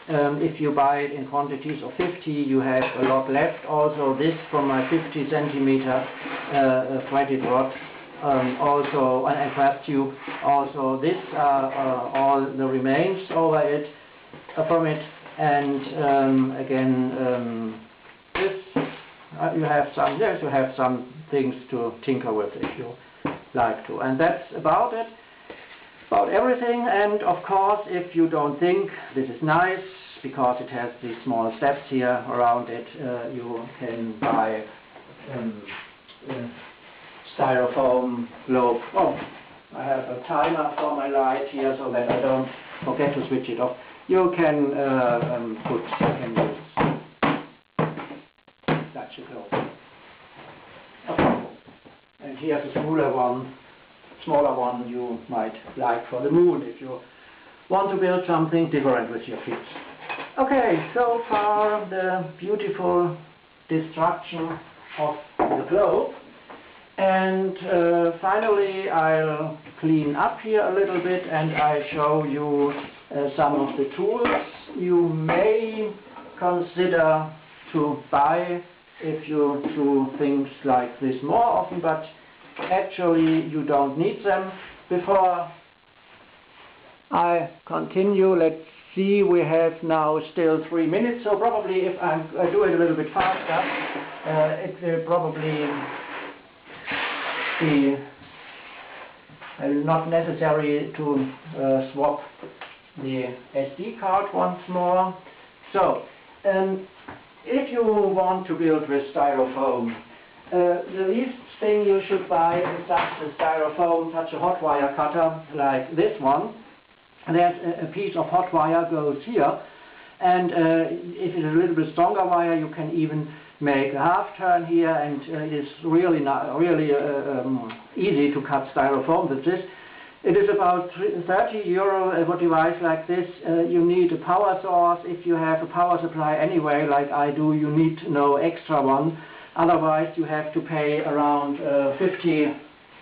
If you buy it in quantities of 50, you have a lot left. Also this from my 50 centimeter threaded rod, also and brass tube. Also this all the remains over it from it. And again, this you have some. Yes, you have some things to tinker with if you like to. And that's about it. About everything. And of course, if you don't think this is nice because it has these small steps here around it, you can buy styrofoam globe. Oh, I have a timer for my light here so that I don't forget to switch it off. You can use such a globe. Okay. And here's a smaller one you might like for the moon if you want to build something different with your feet. Okay, so far the beautiful destruction of the globe. And finally I'll clean up here a little bit and I show you some of the tools you may consider to buy if you do things like this more often, but actually you don't need them. Before I continue, let's see, we have now still 3 minutes, so probably if I do it a little bit faster, it will probably be not necessary to swap the SD card once more. So, if you want to build with styrofoam, the least thing you should buy is such a styrofoam, such a hot wire cutter like this one. There's a piece of hot wire goes here, and if it's a little bit stronger wire, you can even make a half turn here, and it's really easy to cut styrofoam with this. It is about 30 euro for a device like this. You need a power source. If you have a power supply anyway, like I do, you need no extra one. Otherwise, you have to pay around 50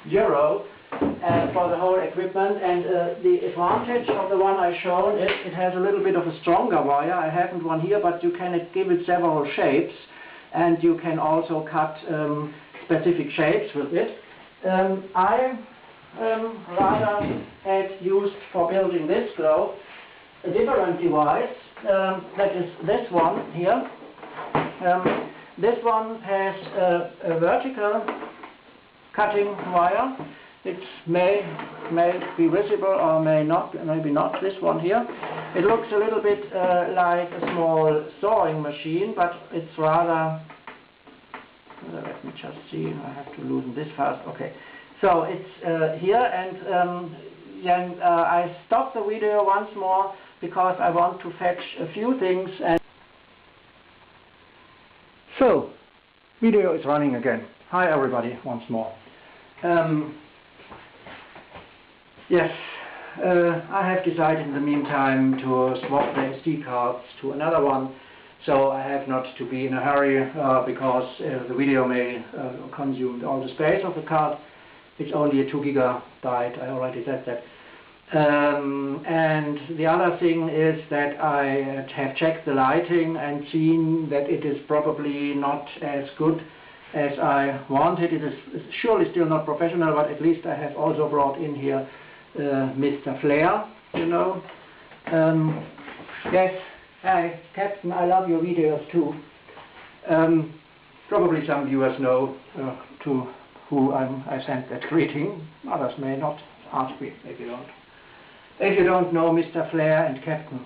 euro for the whole equipment. And the advantage of the one I've shown is it has a little bit of a stronger wire. I haven't one here, but you can give it several shapes, and you can also cut specific shapes with it. I rather had used for building this globe a different device, that is this one here. This one has a vertical cutting wire. It may be visible or may not, maybe not, this one here. It looks a little bit like a small sewing machine, but it's rather, let me just see, I have to loosen this first, okay. So it's here, and I stopped the video once more because I want to fetch a few things. And so, video is running again. Hi everybody, once more. Yes, I have decided in the meantime to swap the SD cards to another one, so I have not to be in a hurry because the video may consume all the space of the card. It's only a 2 gigabyte, I already said that. And the other thing is that I have checked the lighting and seen that it is probably not as good as I wanted. It is surely still not professional, but at least I have also brought in here Mr. Flair, you know. Yes, hi, Captain, I love your videos too. Probably some viewers know to who I sent that greeting. Others may not. Ask me if you don't. If you don't know Mr. Flair and Captain.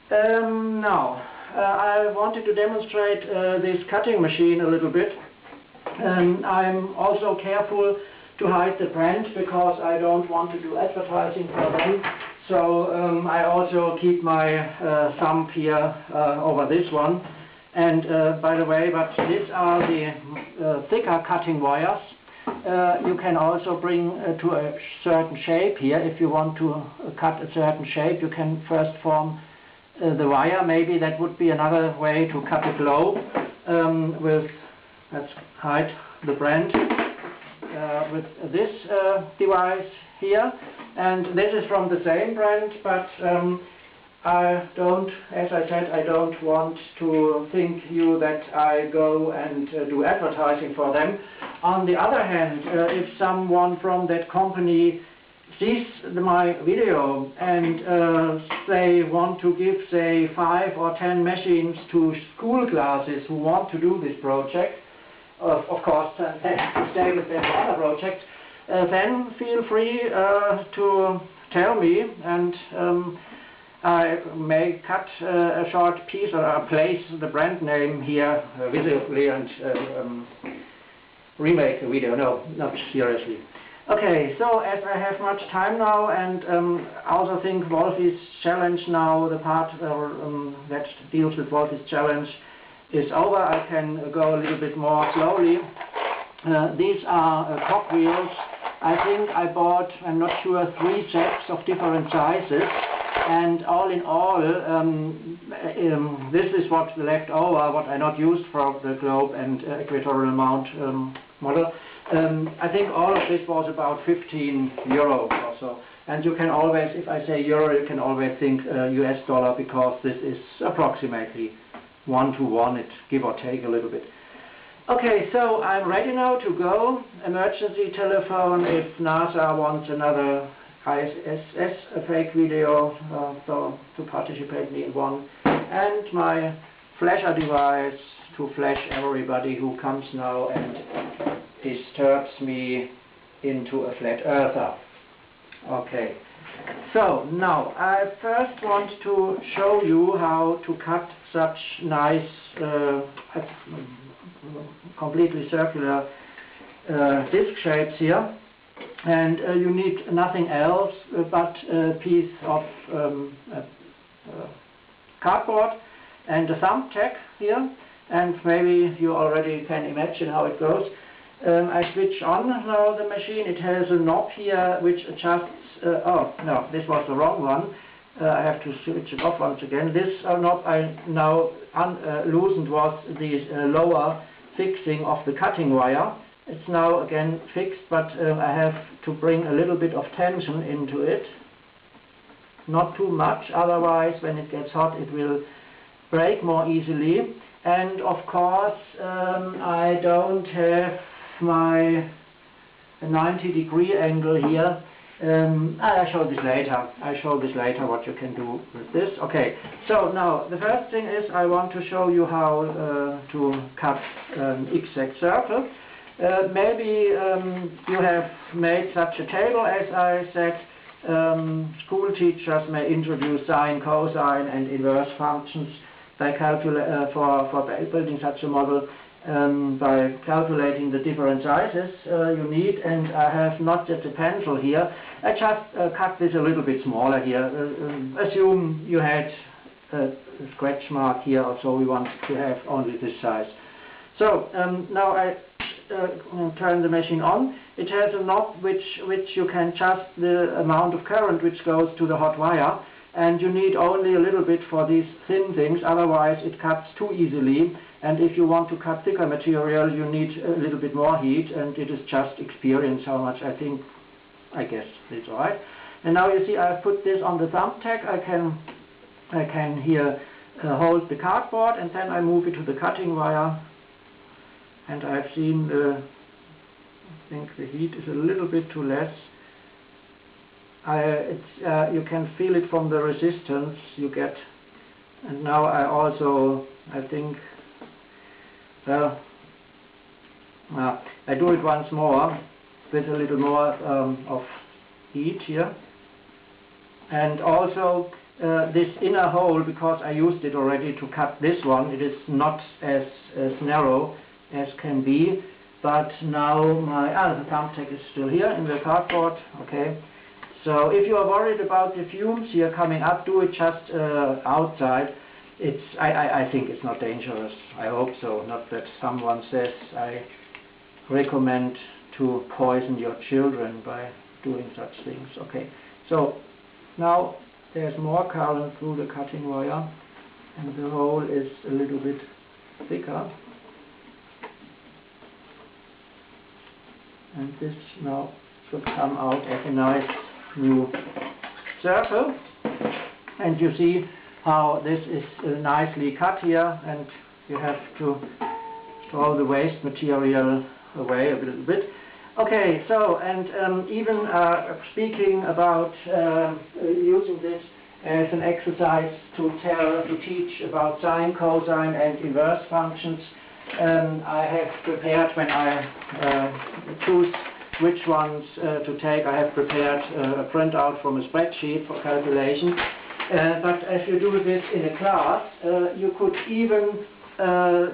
Now, I wanted to demonstrate this cutting machine a little bit. I'm also careful to hide the brand because I don't want to do advertising for them. So I also keep my thumb here over this one. And by the way, but these are the thicker cutting wires. You can also bring to a certain shape here. If you want to cut a certain shape, you can first form the wire. Maybe that would be another way to cut it low let's hide the brand, with this device here. And this is from the same brand, but I don't, as I said, I don't want to think you that I go and do advertising for them. On the other hand, if someone from that company sees my video and they want to give, say, 5 or 10 machines to school classes who want to do this project, of course, they have to stay with their other projects, then feel free to tell me, and I may cut a short piece or place the brand name here visibly and remake a video. No, not seriously. Okay, so as I have much time now, and I also think Wolfie's challenge now, the part that deals with Wolfie's challenge is over, I can go a little bit more slowly. These are cogwheels. I think I bought, I'm not sure, 3 sets of different sizes. And all in all, this is what's left over, what I not used for the globe and equatorial mount model. I think all of this was about 15 euro or so. And you can always, if I say euro, you can always think US dollar, because this is approximately 1 to 1, it give or take a little bit. Okay, so I'm ready now to go. Emergency telephone if NASA wants another ISS, a fake video, so to participate me in one, and my flasher device to flash everybody who comes now and disturbs me into a flat earther. Okay, so now I first want to show you how to cut such nice completely circular disc shapes here. And you need nothing else but a piece of cardboard and a thumbtack here, and maybe you already can imagine how it goes. I switch on now the machine. It has a knob here which adjusts, oh no, this was the wrong one. I have to switch it off once again. This knob I now loosened was the lower fixing of the cutting wire. It's now again fixed, but I have to bring a little bit of tension into it. Not too much, otherwise when it gets hot it will break more easily. And of course I don't have my 90-degree angle here. I'll show this later. I'll show this later what you can do with this. Okay, so now the first thing is I want to show you how to cut an exact circle. Maybe you have made such a table, as I said. School teachers may introduce sine, cosine and inverse functions by for building such a model by calculating the different sizes you need. And I have not just a pencil here. I just cut this a little bit smaller here. Assume you had a scratch mark here, or so we want to have only this size. So now I turn the machine on. it has a knob which you can adjust the amount of current which goes to the hot wire, and you need only a little bit for these thin things, otherwise it cuts too easily, and if you want to cut thicker material you need a little bit more heat, and it is just experience how much I guess it's alright. And now you see I've put this on the thumbtack. I can here hold the cardboard, and then I move it to the cutting wire, and I've seen I think the heat is a little bit too less. You can feel it from the resistance you get, and now I think I do it once more with a little more of heat here. And also this inner hole, because I used it already to cut this one, it is not as narrow as can be, but now the thumbtack is still here in the cardboard. Okay, so if you are worried about the fumes here coming up, do it just outside. I think it's not dangerous. I hope so. Not that someone says I recommend to poison your children by doing such things. Okay, so now there's more current through the cutting wire, and the hole is a little bit thicker. And this now should come out as a nice new circle. And you see how this is nicely cut here, and you have to throw the waste material away a little bit. Okay, so, and even speaking about using this as an exercise to teach about sine, cosine and inverse functions, I have prepared, when I choose which ones to take, I have prepared a printout from a spreadsheet for calculation. But if you do this in a class, you could even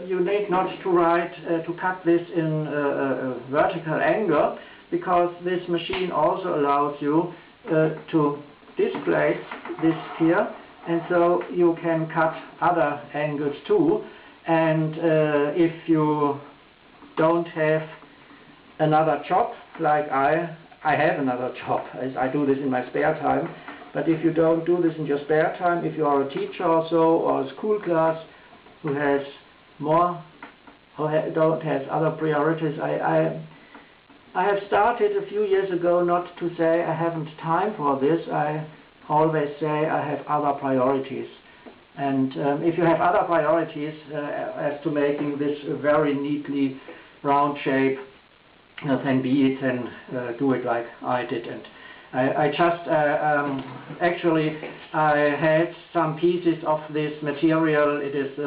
you need not to write to cut this in a vertical angle, because this machine also allows you to displace this here, and so you can cut other angles too. And if you don't have another job, like I have another job, as I do this in my spare time, but if you don't do this in your spare time, if you are a teacher or so, or a school class who has has other priorities, I have started a few years ago not to say I haven't time for this. I always say I have other priorities. And if you have other priorities as to making this a very neatly round shape, then be it, and do it like I did. And I just actually I had some pieces of this material. It is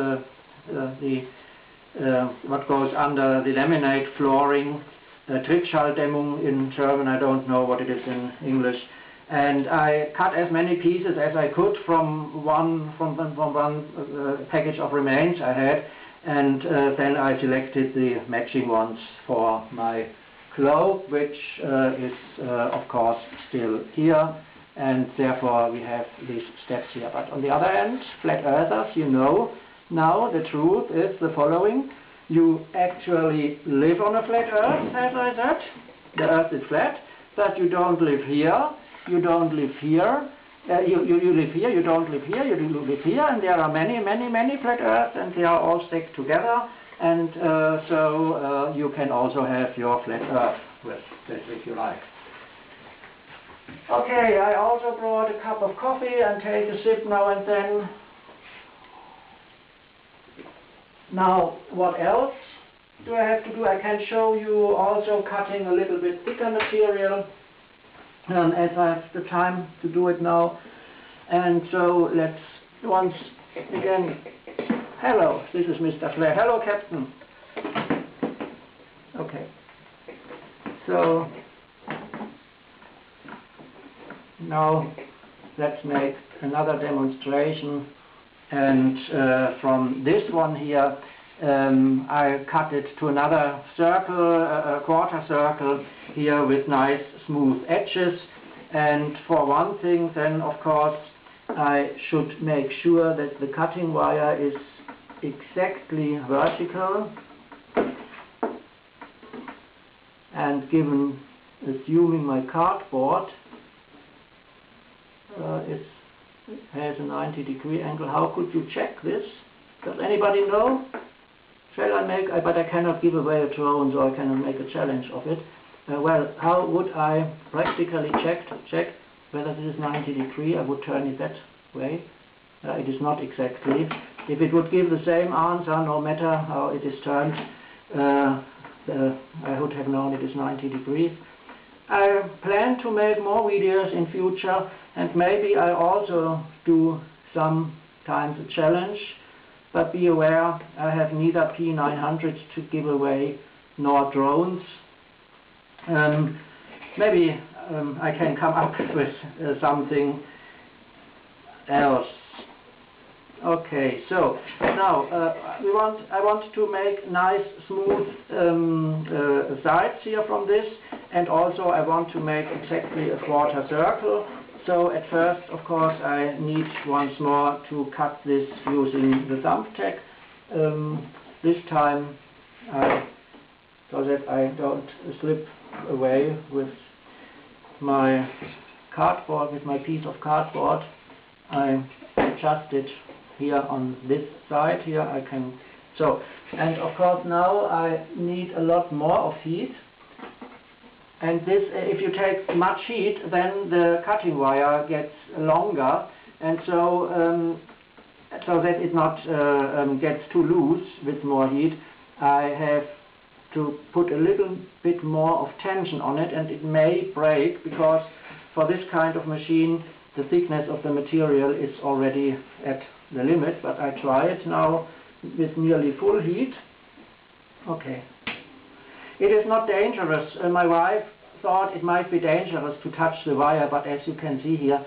what goes under the laminate flooring, Trittschalldämmung in German. I don't know what it is in English. And I cut as many pieces as I could from one package of remains I had, and then I selected the matching ones for my globe, which is of course still here, and therefore we have these steps here. But on the other hand, flat earthers, you know, now the truth is the following: you actually live on a flat earth, as I said. The earth is flat, but you don't live here. You don't live here, you live here, you don't live here, you live here, and there are many flat earths, and they are all stacked together, and so you can also have your flat earth with this if you like. Okay, I also brought a cup of coffee and take a sip now and then. Now, what else do I have to do? I can show you also cutting a little bit thicker material. As I have the time to do it now. And so let's once again, hello, this is Mr. Flair. Hello, Captain. Okay. So now let's make another demonstration. And from this one here, I cut it to another circle, a quarter circle here with nice smooth edges. And for one thing then, of course, I should make sure that the cutting wire is exactly vertical and given assuming my cardboard has a 90-degree angle. How could you check this? Does anybody know? Shall I make, but I cannot give away a drone, so I cannot make a challenge of it. Well, how would I practically check whether this is 90 degree? I would turn it that way. It is not exactly. If it would give the same answer, no matter how it is turned, I would have known it is 90 degrees. I plan to make more videos in future, and maybe I also do sometimes a challenge, but be aware I have neither P900s to give away nor drones. Maybe I can come up with something else. Okay, so now I want to make nice smooth sides here from this, and also I want to make exactly a quarter circle. So at first, of course, I need once more to cut this using the thumbtack. This time, so that I don't slip away with my cardboard, with my piece of cardboard, I adjust it here on this side here. I can, so, and of course now I need a lot more of heat, and this, if you take much heat, then the cutting wire gets longer, and so so that it not gets too loose with more heat, I have to put a little bit more of tension on it, and it may break, because for this kind of machine the thickness of the material is already at the limit, but I try it now with nearly full heat. Okay. It is not dangerous. My wife thought it might be dangerous to touch the wire, but as you can see here,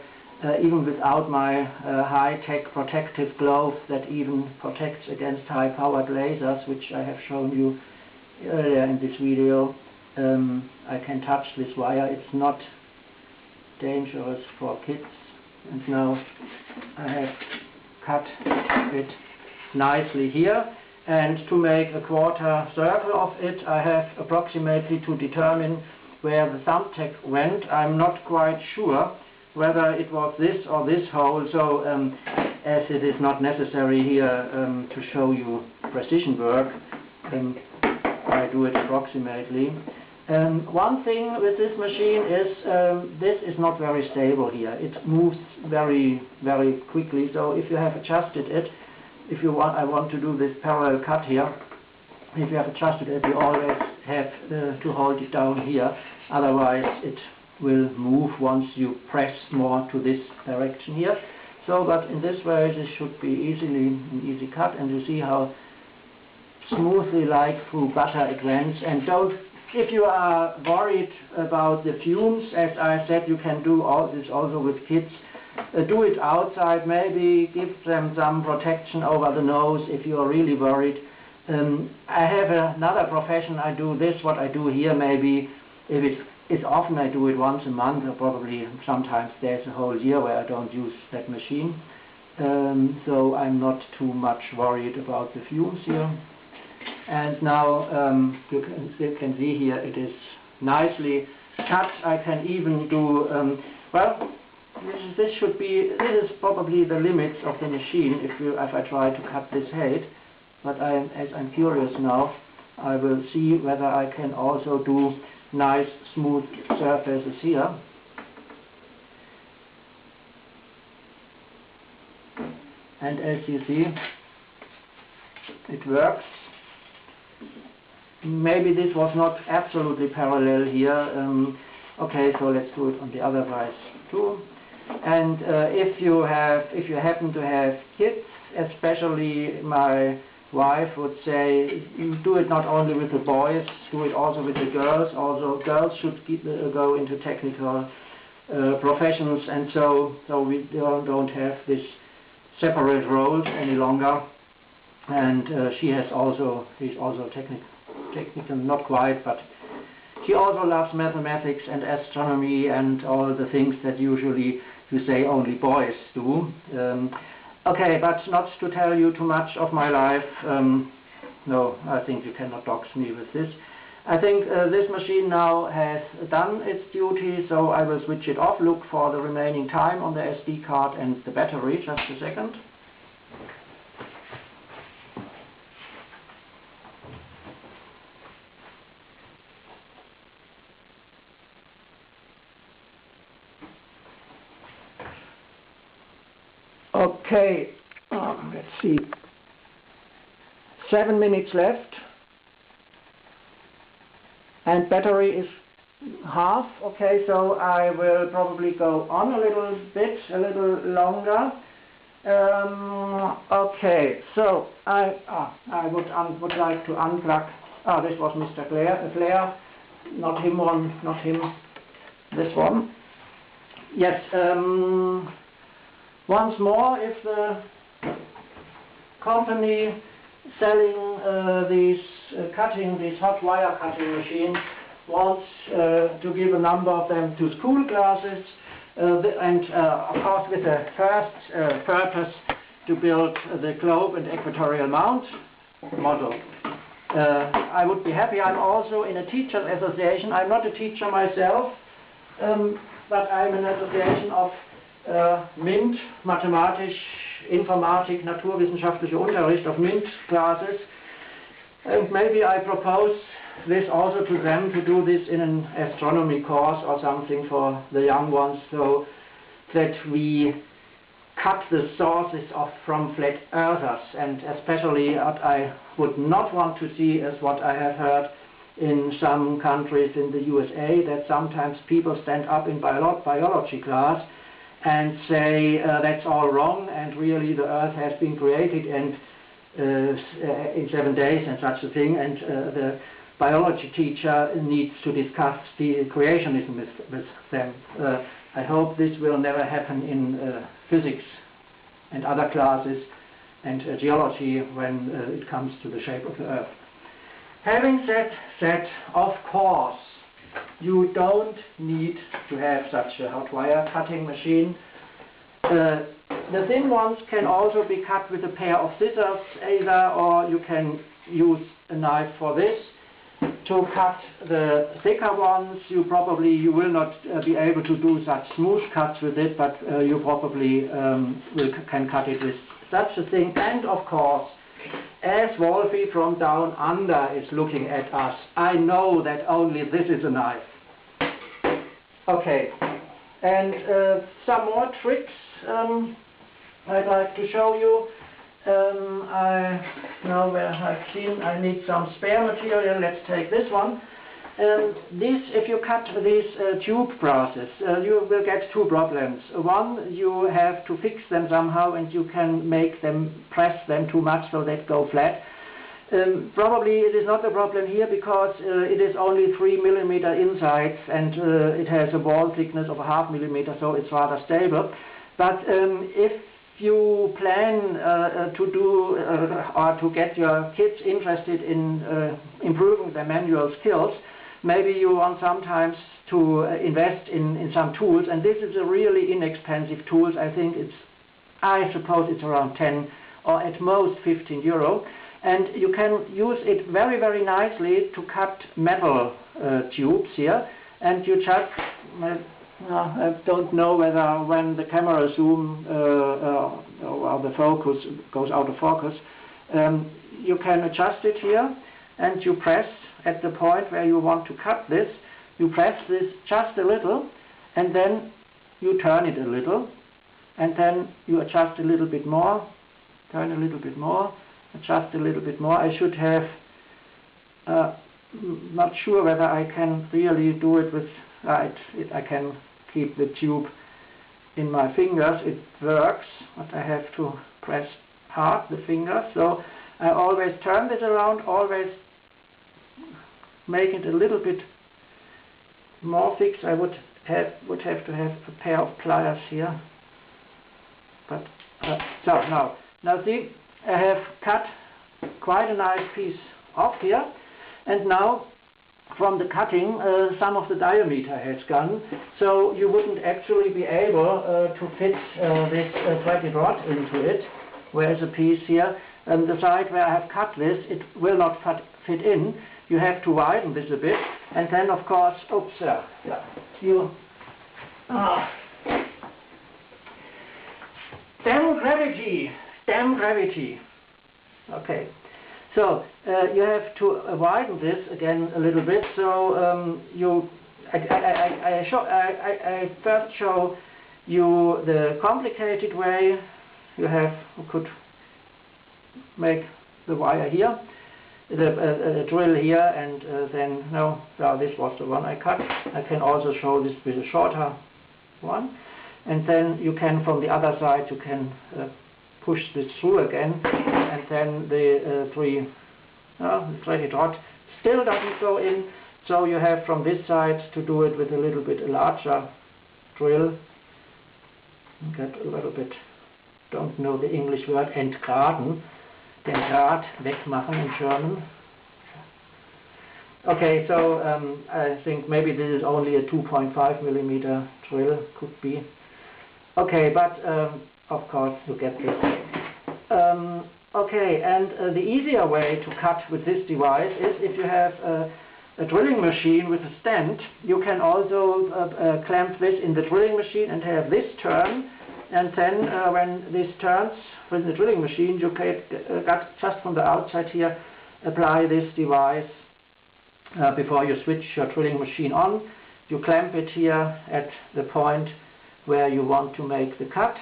even without my high-tech protective glove that even protects against high-powered lasers, which I have shown you earlier in this video, I can touch this wire. It's not dangerous for kids. And now I have cut it nicely here, and to make a quarter circle of it, I have approximately to determine where the thumbtack went. I'm not quite sure whether it was this or this hole, so as it is not necessary here to show you precision work, I do it approximately. One thing with this machine is this is not very stable here. It moves very, very quickly. So if you have adjusted it, if you want, I want to do this parallel cut here. If you have adjusted it, you always have to hold it down here. Otherwise, it will move once you press more to this direction here. So, but in this way, this should be an easy cut, and you see how smoothly, like through butter, it went. And don't. If you are worried about the fumes, as I said, you can do all this also with kids. Do it outside, maybe give them some protection over the nose if you are really worried. I have another profession. I do this, what I do here, maybe if it's often I do it once a month, or probably sometimes there's a whole year where I don't use that machine. So I'm not too much worried about the fumes here. And now you can see here it is nicely cut. I can even do, well, this is probably the limits of the machine if I try to cut this head. But as I'm curious now, I will see whether I can also do nice smooth surfaces here. And as you see, it works. Maybe this was not absolutely parallel here. Okay, so let's do it on the other side too. And if you happen to have kids, especially my wife would say, you do it not only with the boys, do it also with the girls. Also, girls should go into technical professions, and so we don't have this separate roles any longer. And she's also technical, not quite, but she also loves mathematics and astronomy and all the things that usually you say only boys do. Okay, but not to tell you too much of my life. No, I think you cannot dox me with this. I think this machine now has done its duty, so I will switch it off, look for the remaining time on the SD card and the battery. Just a second. Okay, let's see. 7 minutes left. And battery is half. Okay, so I will probably go on a little bit, a little longer. Okay, so I would like to unplug. This was Mr. Blair, not him one, not him. This one. Yes. Once more, if the company selling these hot wire cutting machines wants to give a number of them to school classes, and of course with the first purpose to build the globe and equatorial mount model. I would be happy. I'm also in a teachers association. I'm not a teacher myself, but I'm an association of MINT, Mathematik, Informatik, Naturwissenschaftlicher Unterricht, of MINT classes. And maybe I propose this also to them, to do this in an astronomy course or something for the young ones, so that we cut the sources from flat earthers. And especially what I would not want to see is what I have heard in some countries in the USA, that sometimes people stand up in biology class and say that's all wrong, and really the Earth has been created and in 7 days and such a thing, and the biology teacher needs to discuss the creationism with them. I hope this will never happen in physics and other classes and geology when it comes to the shape of the Earth. Having said, of course, you don't need to have such a hot wire cutting machine. The thin ones can also be cut with a pair of scissors either, or you can use a knife for this. To cut the thicker ones, you will not be able to do such smooth cuts with it, but you probably can cut it with such a thing. And of course, as Wolfie from down under is looking at us, I know that only this is a knife. Okay, and some more tricks I'd like to show you. Now where I've seen I need some spare material, let's take this one. If you cut this tube process, you will get two problems. One, you have to fix them somehow, and you can press them too much so they go flat. Probably it is not a problem here because it is only 3 mm inside, and it has a wall thickness of 0.5 mm, so it's rather stable. But if you plan to do or to get your kids interested in improving their manual skills, maybe you want sometimes to invest in some tools, and this is a really inexpensive tool. I suppose it's around 10 or at most 15 euro. And you can use it very, very nicely to cut metal tubes here. And you just, I don't know whether when the camera zoom or the focus goes out of focus, you can adjust it here, and you press at the point where you want to cut this. You press this just a little, and then you turn it a little, and then you adjust a little bit more, turn a little bit more, adjust a little bit more. I should have, not sure whether I can really do it with, I can keep the tube in my fingers. It works, but I have to press hard the finger. So I always turn this around, always make it a little bit more fixed. I would have to have a pair of pliers here. But so now see, I have cut quite a nice piece off here, and now from the cutting some of the diameter has gone, so you wouldn't actually be able to fit this threaded rod into it. Where's a piece here, and the side where I have cut this, it will not fit in, you have to widen this a bit, and then of course, oops, you damn gravity. Okay, so you have to widen this again a little bit. So I first show you the complicated way. You could make the wire here, the drill here, and then this was the one I cut. I can also show this with a shorter one, and then you can, from the other side, you can push this through again, and then the threaded rod still doesn't go in, so you have from this side to do it with a little bit larger drill. Get a little bit, don't know the English word, entgraden, den Draht wegmachen in German. Okay, so I think maybe this is only a 2.5 millimeter drill, could be. Okay, but of course you get this. Okay, and the easier way to cut with this device is if you have a drilling machine with a stand. You can also clamp this in the drilling machine and have this turn, and then when this turns with the drilling machine, you can just from the outside here apply this device before you switch your drilling machine on. You clamp it here at the point where you want to make the cut,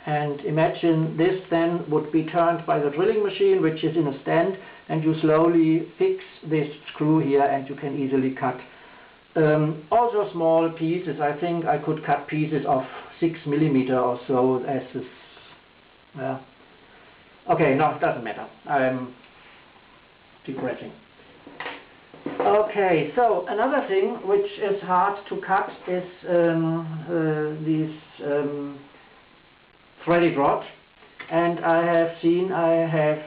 and imagine this then would be turned by the drilling machine, which is in a stand, and you slowly fix this screw here and you can easily cut. Also small pieces. I think I could cut pieces of 6 millimeter or so as this. Okay, no, it doesn't matter. I'm digressing. Okay, so another thing which is hard to cut is these threaded rod, and I have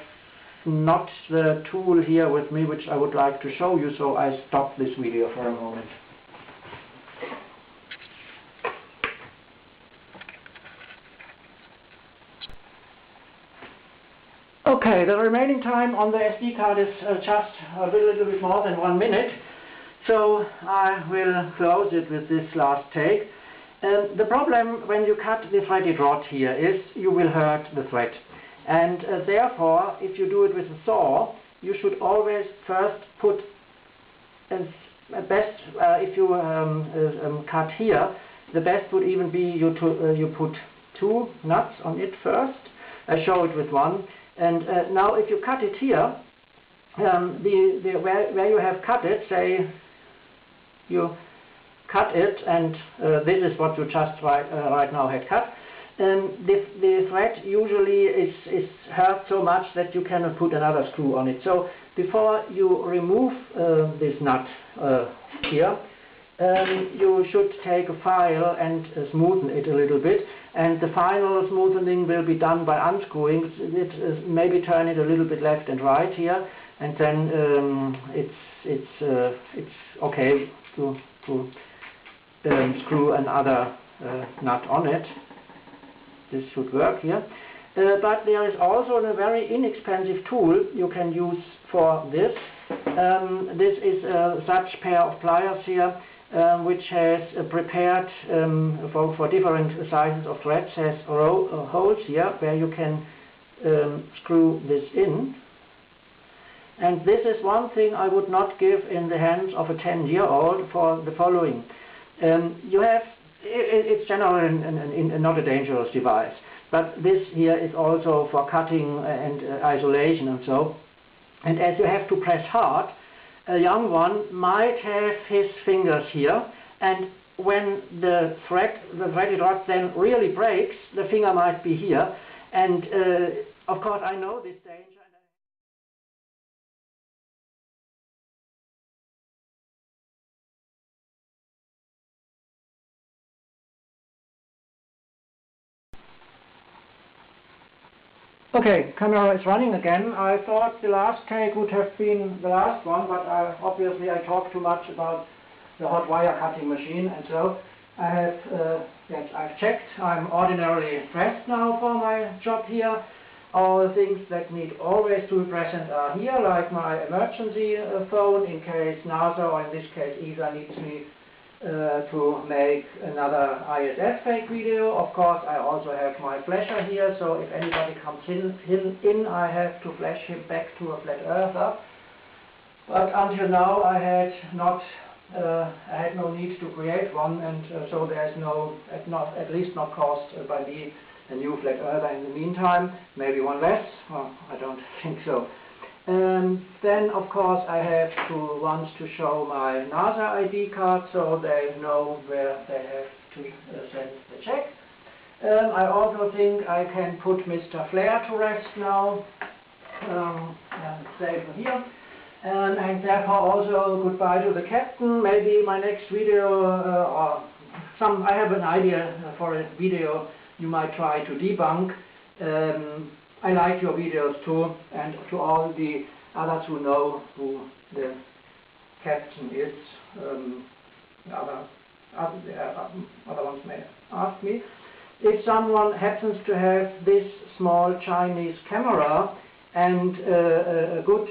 not the tool here with me which I would like to show you, so I stop this video for a moment. Okay, the remaining time on the SD card is just a little bit more than 1 minute, so I will close it with this last take. The problem when you cut the threaded rod here is you will hurt the thread. And therefore, if you do it with a saw, you should always first put, if you cut here, the best would even be you put 2 nuts on it first. I show it with one. And now if you cut it here, where you have cut it, say you cut it, and this is what you just right now had cut. The thread usually is hurt so much that you cannot put another screw on it. So before you remove this nut here, you should take a file and smoothen it a little bit. And the final smoothening will be done by unscrewing it, maybe turn it a little bit left and right here, and then it's okay to screw another nut on it. This should work here. But there is also a very inexpensive tool you can use for this. This is such pair of pliers here, which has prepared for different sizes of threads, has holes here where you can screw this in. And this is one thing I would not give in the hands of a 10-year-old for the following. It's generally not a dangerous device, but this here is also for cutting and isolation and so. And as you have to press hard, a young one might have his fingers here, and when the threaded rod then really breaks, the finger might be here. And of course I know this danger. Okay, camera is running again. I thought the last take would have been the last one, but obviously I talked too much about the hot wire cutting machine, and so I have, yes, I've checked. I'm ordinarily dressed now for my job here. All things that need always to be present are here, like my emergency phone, in case NASA, or in this case ESA, needs me to make another ISS fake video. Of course, I also have my flasher here, so if anybody comes in, I have to flash him back to a flat earther. But until now, I had no need to create one, and so there's no, at least not caused by me, a new flat earther in the meantime. Maybe one less. Well, I don't think so. Then, of course, I have to show my NASA ID card, so they know where they have to send the check. I also think I can put Mr. Flare to rest now. And save him here. And therefore also goodbye to the captain. Maybe my next video, I have an idea for a video you might try to debunk. I like your videos too, and to all the others who know who the captain is, other ones may ask me. If someone happens to have this small Chinese camera and a good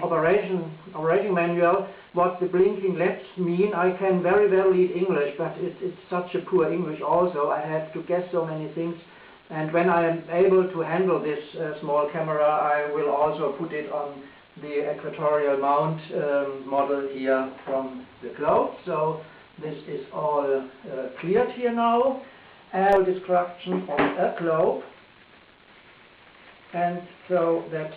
operating manual, what the blinking LEDs mean, I can very well read English, but it's such a poor English also. I have to guess so many things. And when I am able to handle this small camera, I will also put it on the equatorial mount model here from the globe. So this is all cleared here now. And description of a globe. And so that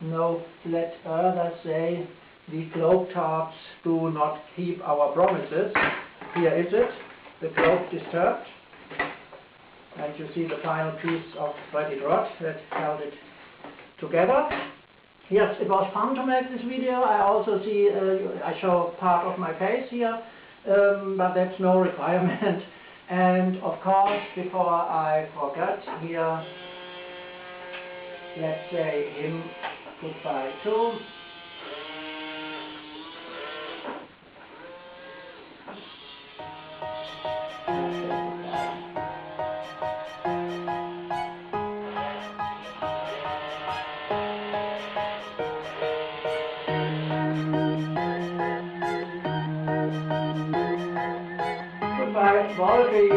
no flat earthers say the globatards do not keep our promises. Here is it, the globe disturbed. And you see the final piece of threaded rod that held it together. Yes, it was fun to make this video. I also see, I show part of my face here, but that's no requirement. And of course, before I forget here, let's say him goodbye too. Wolfie,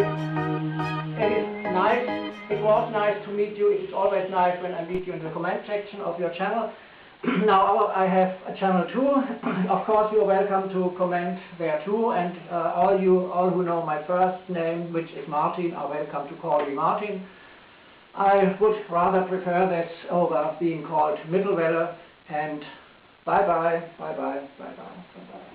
it was nice to meet you. It's always nice when I meet you in the comment section of your channel. Now I have a channel too. Of course, you are welcome to comment there too, and all who know my first name, which is Martin, are welcome to call me Martin. I would rather prefer that over being called Mittelwelle, and bye bye, bye bye, bye bye, bye bye.